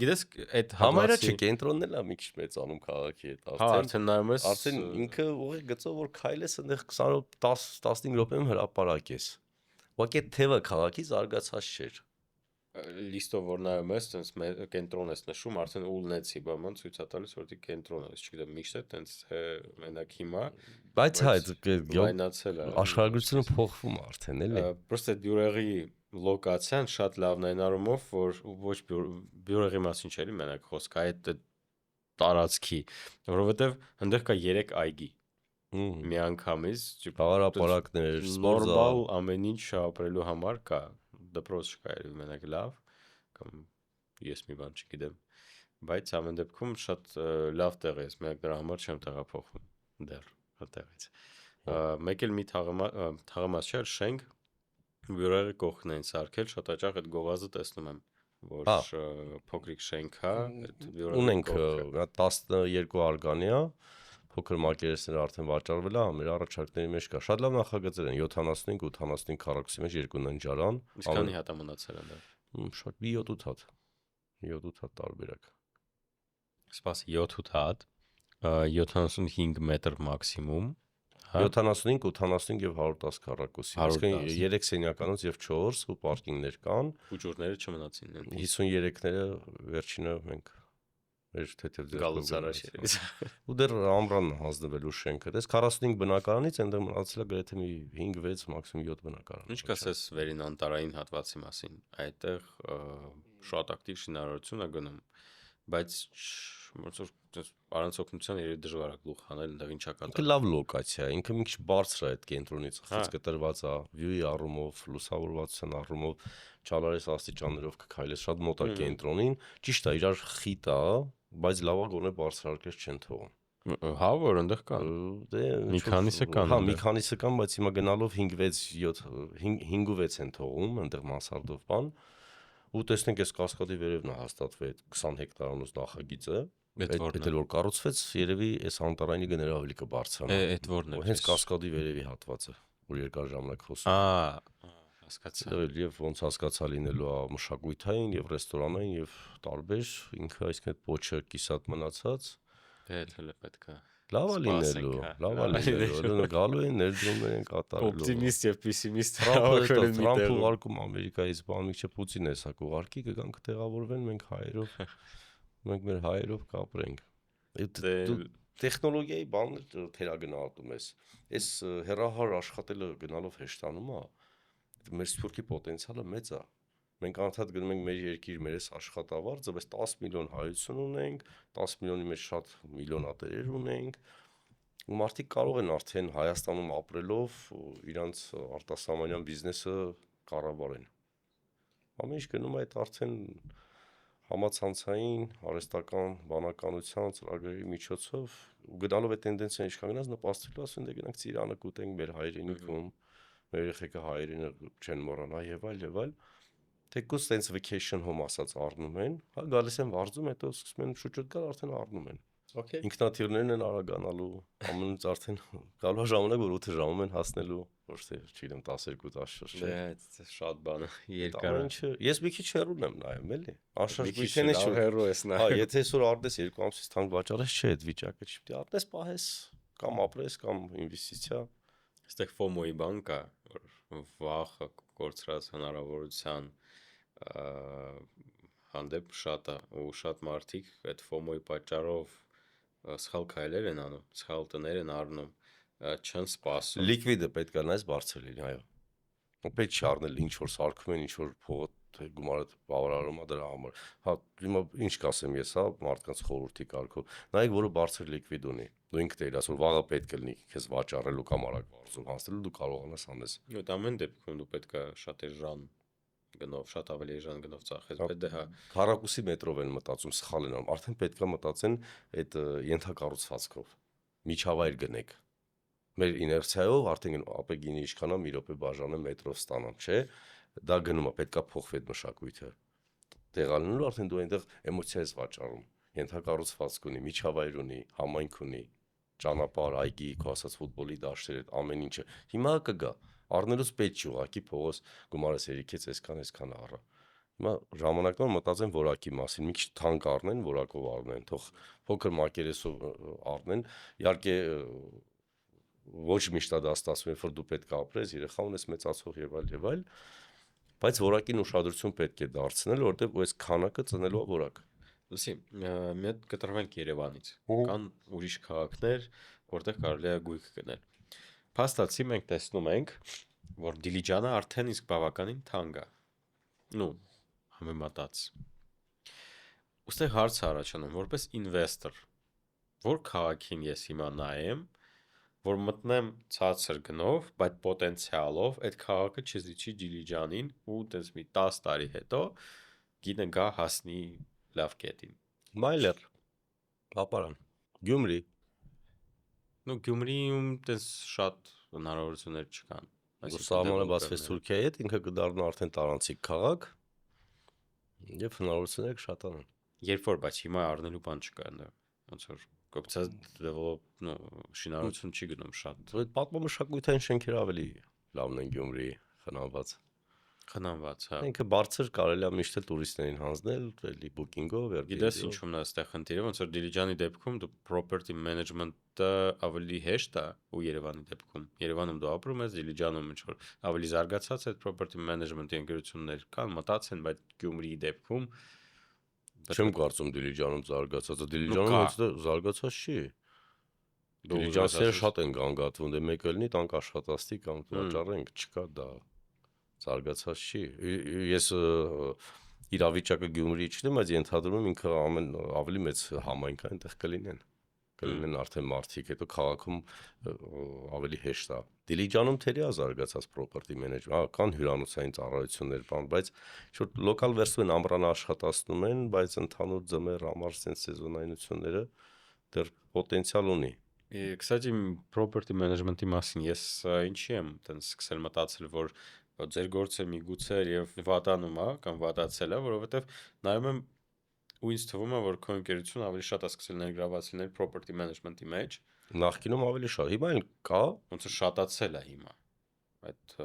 գիտես այդ Համարը չէ, կենտրոնն էլ է մի քիչ մեծանում քաղաքի հետ, հա, արդեն նայում ես, արդեն ինքը ուղիղ գծով որ քայլես, այնտեղ 20-15 րոպեում հրապարակ ես։ Ուղղակի թևը քաղաքի զարգացած չէր։ լիստով որ նայում ես, տենց կենտրոն ես նշում, արդեն ուլնեցի, բաման ցույց է տալիս, որ դի կենտրոն է, չգիտեմ, միշտ է տենց մենակ հիմա, բայց հա, լայնացել է։ Աշխարհագրությունը փոխվում է արդեն, էլի։ Պրոստը այդ բյուրեղի լոկացիան շատ լավն է այն առումով, որ ոչ բյուրեղի մասին չէ, էլի մենակ խոսք, այդ տարածքի, որովհետև այնտեղ կա 3 այգի։ Միանգամից խաղարապարակներ, նորմալ ամեն ինչ ապրելու համար կա, դպրոց չկա երևի մենակ լավ, կամ ես մի բան չգիտեմ, բայց ամեն դեպքում շատ լավ տեղ է, ես մենակ դրա համար չեմ տեղափոխվում դեռ այդտեղից։ Մեկ էլ մի թաղամաս չէ, շենք բյուրեղի կողքն են սարքել, շատ հաճախ այդ գովազդը տեսնում եմ, որ փոքրիկ շենք է, այդ բյուրեղի կողքը։ Ունենք 12 արգանիա, փոքր մակերեսները արդեն վաճառվել է, մեր առաջարկների մեջ կա։ Շատ լավ նախագծեր են 75-85 քառակուսի մեջ երկու ննջարան։ Ինչքանի հատ է մնացել այնտեղ։ Շատ 7-8 հատ։ 7-8 հատ տարբերակ։ Սպասի 7-8 հատ, 75 մետր մաքսիմում, 75, 85 եւ 110 քառակուսի։ Այսինքն 3 սենյականոց եւ 4 ու պարկինգներ կան։ Ուճուրները չմնացին։ 53-ները վերջինը մենք մեր թեթև գալուց առաջ էր։ Ու դեռ ամռանն հանձնվելու շենքը։ Դες 45 բնակարանից այնտեղ մնացել է գրեթե մի 5-6, մաքսիմում 7 բնակարան։ Ինչ կասես վերին անտարային հատվածի մասին։ Այդտեղ շատ ակտիվ շինարարություն է գնում, բայց ոնց որ առանց օգնության երևի դժվար է գլուխ հանել այնտեղ ինչա կատարվում։ Ինքը լավ լոկացիա է, ինքը մի քիչ բարձր է այդ կենտրոնից, խցիկ կտրված է, վյուի առումով, լուսավորվածության առումով, չալարես աստիճաններով կքայլես, շատ մոտ է կենտրոնին, ճիշտ է, իրար խիտ է, բայց լավա գոնե բարձրարկես չեն թողում։ Հա, որ այնտեղ կան։ Դե մի քանիսը կան։ Հա, մի քանիսը կան, բայց հիմա գնալով 5-6 են թողում այնտեղ մանսարդով բան։ Ու տեսնենք այս կասկադի վերևն է հաստատվել այդ 20 հեկտարանոց նախագիծը։ Այդ որ կառուցվեց, երևի այս անտարայինի գները ավելի կբարձրանա։ Այդ որն է։ Հենց կասկադի վերևի հատվածը, որ երկար ժամանակ խոսում։ Հասկացա։ Եվ ոնց հասկացա լինելու է մշակույթային եւ ռեստորանային եւ տարբեր, ինքը այսինքն այդ պոչը կիսատ մնացած։ Դե էլ պետք է։ Լավ է լինելու, գալու են ներդրումներ են կատարելու։ Օպտիմիստ եւ պեսիմիստ Թրամփը ուղարկում Ամերիկայից բան, մի քիչ Պուտինը էսա կուղարկի, կգանք տեղավորվեն մենք հայերով, մենք մեր հայերով կապրենք։ Տեխնոլոգիայի բաներ թերագնահատում ես։ Այս հեռահար աշխատելը գնալով հեշտանում է։ Մեր սփյուռքի պոտենցիալը մեծ է։ Մենք անդադ գնում ենք մեր երկիր, մեր այս աշխատավարձը, բայց 10 միլիոն հայություն ունենք, 10 միլիոնի մեջ շատ միլիոնատերեր ունենք, ու մարդիկ կարող են արդեն Հայաստանում ապրելով իրանց արտասահմանյան բիզնեսը կառավարեն։ Ամեն ինչ գնում է այդ արդեն համացանցային, արհեստական, բանականության ծրագրերի միջոցով ու գնալով այդ տենդենսիան ինչքան գնաց նպաստելու ասեն դե գնանք Ծիրանը կուտենք մեր հայրենիքում, մեր երեխեքը հայրենը չեն մոռանա եւ այլ, թեկուզ տենց vacation home ասած առնում են, հա գալիս են վարձում, հետո սկսում են շուտ գալ արդեն առնում են։ Okay. Ինքնաթիռներն են արագանալու, ամենից արդեն գալու ժամանակ որ 8 ժամում են հասնելու, ոչ թե չգիտեմ 12-14 չէ։ Դա շատ բան է, երկար։ Ինչը ես մի քիչ հեռուն եմ նայում, էլի։ Անշարժ Մի քիչ գույքենից լավ հեռու ես նայում։ Հա, եթե այսօր արդես 2 ամսից թանկ վաճառես, չէ, այդ վիճակը չի պետք է արդես պահես կամ ապրես կամ ինվեստիցիա։ Այստեղ FOMO-ի բան կա, որ վախը կորցրած հնարավորության հանդեպ շատ է ու շատ մարդիկ այդ FOMO-ի պատճառով սխալ քայլեր են անում, սխալ տներ են առնում, չեն սպասում։ Լիկվիդը պետք է նայես բարձր լինի, այո։ Պետք չի առնել ինչ որ սարքում են, ինչ որ փողը գումարը բավարարում է դրա համար։ Հա, հիմա ինչ կասեմ ես, հա, մարդկանց խորհրդի կարգով։ Նայեք, որը բարձր լիկվիդ ունի։ Դու ինքդ ես ասում, վաղը պետք է լինի քեզ վաճառելու կամ արագ վարձում հասնելու, դու կարողանաս անես։ Այդ ամեն դեպքում դու պետք է շատ էժան գնով, շատ ավելի էժան գնով ծախես, պետք է հա Քառակուսի մետրով են մտածում, սխալ են անում։ Արդեն պետք է մտածեն այդ ենթակառուցվածքով։ Միջավայր գնեք։ Մեր իներցիայով արդեն ապեգինի իշխանա մի րոպե բաժանը մետրով ստանան, չէ՞։ Դա գնում է, պետքա փոխվի այդ մշակույթը։ Տեղալնելու արդեն դու այնտեղ էմոցիա ես վաճառում։ Ենթակառուցվածք ունի, միջավայր ունի, համայնք ունի, ճանապարհ, այգի, քո ասած ֆուտբոլի դաշտեր, այդ ամեն ինչը։ Հիմա կգա։ Առնելուց պետք չի ուղակի փողոց գումարես երիքից այսքան առա։ Հիմա ժամանակն մտածեն որակի մասին, մի քիչ թանկ առնեն, որակով առնեն, թող փոքր մակերեսով առնեն։ Իհարկե ոչ միշտ դա ստացվում է, որ դու պետք է ապրես, երեխա ունես մեծացող եւ այլ, բայց որակին ուշադրություն պետք է դարձնել, որովհետեւ այս քանակը ծնելու է որակ։ Լսի, մի հատ կտրվենք Երևանից։ Կան ուրիշ քաղաքներ, որտեղ կարելի է գույք գնել։ Փաստացի մենք տեսնում ենք, որ Դիլիջանը արդեն իսկ բավականին թանկ է։ Ну, համեմատած։ Ոստեղ հարց առաջանում, որպես ինվեստոր, որ քաղաքին ես հիմա նայեմ, որ մտնեմ ցածր գնով, բայց պոտենցիալով այդ քաղաքը չզիջի Դիլիջանին ու տես մի 10 տարի հետո գինը գա հասնի լավ կետին։ Մայլեր, Պապարան, Գյումրի։ Ну Գյումրիում տես շատ հնարավորություններ չկան։ Սահմանը բացվեց Թուրքիայի հետ, ինքը կդառնա արդեն տարանցիկ քաղաք եւ հնարավորությունները կշատանան։ Երբ որ բայց հիմա առնելու բան չկա այնտեղ։ Ոնց որ կոպցած develop, շինարարություն չի գնում շատ։ Այդ պատմամշակութային շենքերը ավելի լավն են Գյումրիի խնամված։ Խնամված, հա։ Ինքը բարձր կարելի է միշտ տուրիստներին հանձնել, էլի բուկինգով, Գիտես ինչու՞մն է այստեղ խնդիրը, ոնց որ Դիլիջանի դեպքում դու property management-ը ավելի հեշտ է ու Երևանի դեպքում։ Երևանում դու ապրում ես, Դիլիջանում ինչ որ ավելի զարգացած այդ property management-ի ընկերություններ կան, մտածեն, բայց Գյումրիի դեպքում չեմ կարծում Դիլիջանում զարգացած է, Դիլիջանում հենց զարգացած չի։ Դիլիջանցիները շատ են գանգատվում, դե մեկը լինի տանկ աշխատաստի կամ վաճառենք, չկա դա զարգացած չի։ Ես իրավիճակը Գյումրիի չնեմ, բայց ենթադրում եմ ինքը ավելի մեծ համայնք է, այնտեղ կլինեն արդեն մարդիկ, հետո քաղաքում ավելի հեշտ է։ Դիլիջանում թերի է զարգացած property management, կան հյուրանոցային ծառայություններ, բայց շուտ լոկալ վերստում են ամռանը աշխատացնում են, բայց ընդհանուր ձմեռ համար sense սեզոնայնությունները դեռ պոտենցիալ ունի։ Կստати, property management-ի մասին ես ինչի եմ տենց սկսել մտածել, որ ձեր գործը միգուցե եւ վատանում է կամ վատացել է, որովհետեւ նայում եմ ու ինձ թվում է, որ քո ընկերությունը ավելի շատ է սկսել ներգրաված լինել property management-ի մեջ։ Նախկինում ավելի շատ, հիմա այն կա, ոնց որ շատացել է հիմա։ Այդ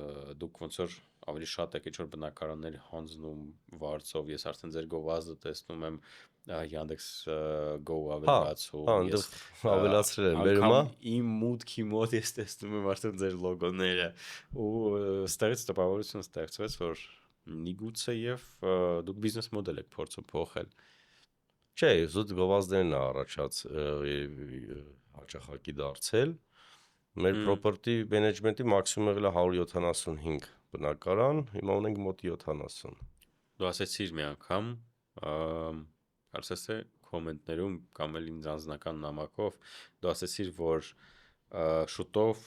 դուք ոնց որ ավելի շատ եք ինչ-որ բնակարաններ հանձնում վարձով, ես արդեն ձեր գովազդը տեսնում եմ Yandex Go ավելացում, ես ավելացրել եմ, վերում է։ Իմ մուտքի մոտ ես տեսնում եմ արդեն ձեր լոգոները ու ստեղից տպավորություն ստեղծվեց, որ միգուցե եւ դուք բիզնես մոդել եք փորձում փոխել։ Չէ, զուտ գովազդներն է առաջած հաճախակի դարձել։ Մեր property management-ի մաքսիմում եղել է 175 բնակարան, հիմա ունենք մոտ 70։ Դու ասեցիր մի անգամ, կարծես թե կոմենտներում կամ էլ ինձ անձնական նամակով դու ասեցիր, որ շուտով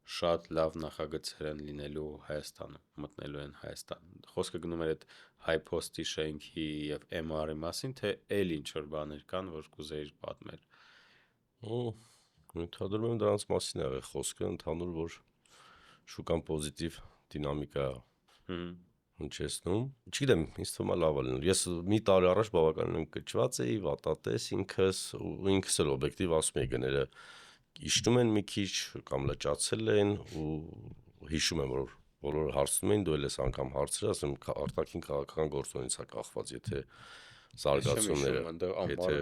շատ լավ նախագծեր են լինելու Հայաստանում, մտնելու են Հայաստան։ Խոսքը գնում էր այդ HighPost-ի շենքի եւ MR-ի մասին, թե այլ ինչ որ բաներ կան, որ կուզեիր պատմել։ Ընդհանրում եմ դրանց մասին է եղել խոսքը, ընդհանուր որ շուկան պոզիտիվ դինամիկա հնչեցնում։ Չգիտեմ, ինձ թվում է լավ է լինել։ Ես մի տարի առաջ բավականին ընկճված էի, վատատես ինքս, ու ինքս էլ օբյեկտիվ ասում էի գները իջնում են մի քիչ կամ լճացել են ու հիշում եմ որ բոլորը հարցնում էին դու էլ ես անգամ հարցրել ասեմ արտաքին քաղաքական գործոնից է կախված եթե զարգացումները եթե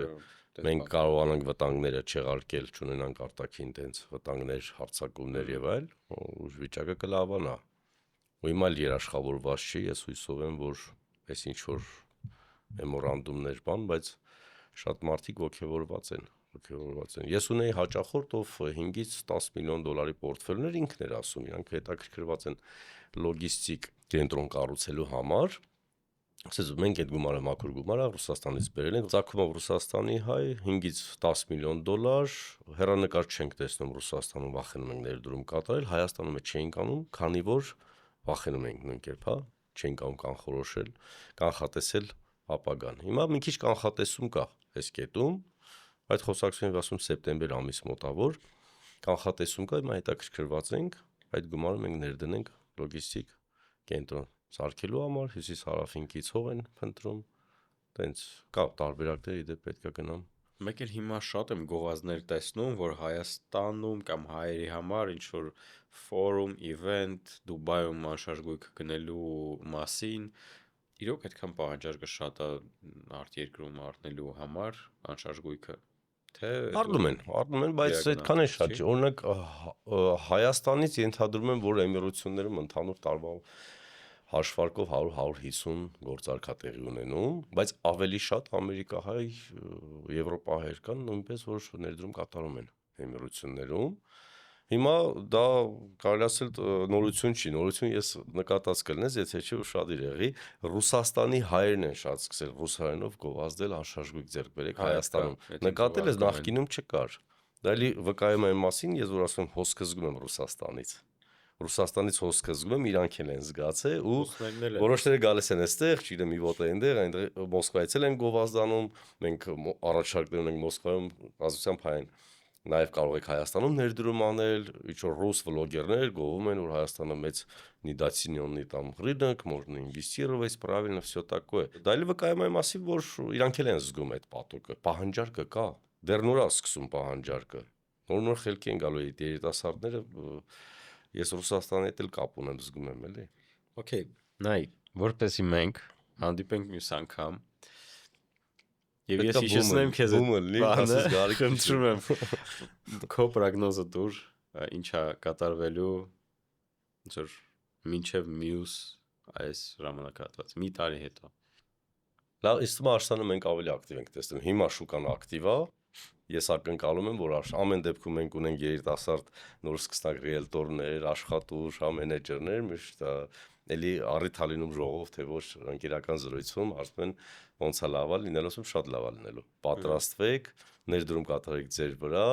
մենք կարողանանք վտանգները չեղարկել չունենանք արտաքին տենց վտանգներ հարցակումներ եւ այլ վիճակը կլավանա ու հիմա երաշխավորված չի ես հույսով եմ որ այս ինչ որ մեմորանդումներ բան բայց շատ մարդիկ ոգևորված են Ես ունեի հաճախորդ, ով 5-ից 10 միլիոն դոլարի պորտֆելներ ինքն էր ասում, իրանք հետաքրքրված են լոգիստիկ կենտրոն կառուցելու համար, ասես մենք այդ գումարը մաքուր գումարը Ռուսաստանից բերել ենք, ծագումով Ռուսաստանի հայ 5-ից 10 միլիոն դոլար, հեռանկար չենք տեսնում Ռուսաստանում, վախենում ենք ներդրում կատարել, Հայաստանում է չենք անում, քանի որ վախենում ենք նույն կերպ, հա, չենք անում կանխորոշել, կանխատեսել ապագան։ Հիմա մի քիչ կանխատեսում կա այս կետում Այդ խոսակցությունով ասում սեպտեմբեր ամիս մոտավոր կանխատեսում կա հիմա հետաքրքրված ենք այդ գումարը մենք ներդնենք լոգիստիկ կենտրոն սարքելու համար հյուսիս-հարավինքից հող են փնտրում տենց կա տարբերակներ իդեպ պետքա գնամ Մեկ էլ հիմա շատ եմ գովազդներ տեսնում որ Հայաստանում կամ հայերի համար ինչ որ ֆորում, իվենտ Դուբայում անշարժ գնելու մասին իրոք այդքան պահանջարկը շատ է արտերկրում առնելու համար անշարժ գույքը Առնում են, բայց այդքան է շատ չի։ Օրինակ Հայաստանից ենթադրում եմ, որ էմիրություններում ընդհանուր տարվա հաշվարկով 100-150 գործարքա տեղի ունենում, բայց ավելի շատ ամերիկահայ, եվրոպահայեր կան, նույնպես որ ներդրում կատարում են էմիրություններում։ Հիմա դա կարելի ասել նորություն չի, նորություն ես նկատած կլինես, եթե չի շատ իրեղի, Ռուսաստանի հայերն են շատ սկսել ռուսերենով գովազդել անշարժ ձեռք բերեք Հայաստանում։ Նկատել ես նախկինում չկար։ Դա էլի վկայում է այն մասին, ես որ ասում եմ հոսքը զգում եմ Ռուսաստանից հոսքը զգում եմ, իրանք են զգացել ու որոշները գալիս են այստեղ, չգիտեմ, մի ոտ է այնտեղ, այնտեղ Մոսկվայից են գովազդանում, մենք առաջարկներ ունենք Մոսկվայում, ազգությամբ հայ են Նաև կարող եք Հայաստանում ներդրում անել, ինչ-որ ռուս վլոգերներ գովում են, որ Հայաստանը մեծ недооцененный там рынок, можно инвестировать, правильно, все такое։ Դա էլ վկայում է մասին, որ իրանք էլ են զգում այդ պատուկը, պահանջարկը կա, դեռ նոր է սկսում պահանջարկը։ Նոր խելքի են գալու այդ երիտասարդները, ես Ռուսաստանի հետ էլ կապ ունեմ, զգում եմ էլի։ Okay, նայ, որպեսզի մենք հանդիպենք մյուս անգամ Եվ ես հիշեցնեմ քեզ այդ խնդրում եմ քո պրոգնոզը դուր ինչա կատարվելու ծոր մինչև մյուս այս ժամանակահատված մի տարի հետո Լավ, իսկ Աշտանը մենք ավելի ակտիվ ենք տեսնում հիմա շուկան ակտիվ է ես ակնկալում եմ որ ամեն դեպքում մենք ունենք երիտասարդ նոր սկսնակ ռիելտորներ աշխատուժ մենեջերներ միշտ էլի առիթ լինում ժողով թե ոչ ընկերական զրույցում ասում են ոնց է լավա լինելու ասում շատ լավա լինելու պատրաստվեք ներդրում կատարեք ձեր վրա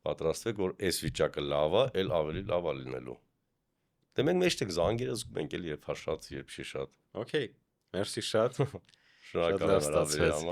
պատրաստվեք որ այս վիճակը լավա էլ ավելի լավա լինելու դե մենք մեջտեղ զանգերը զգում ենք էլի երբ շատ երբ չի շատ Okay merci շատ շնորհակալ եմ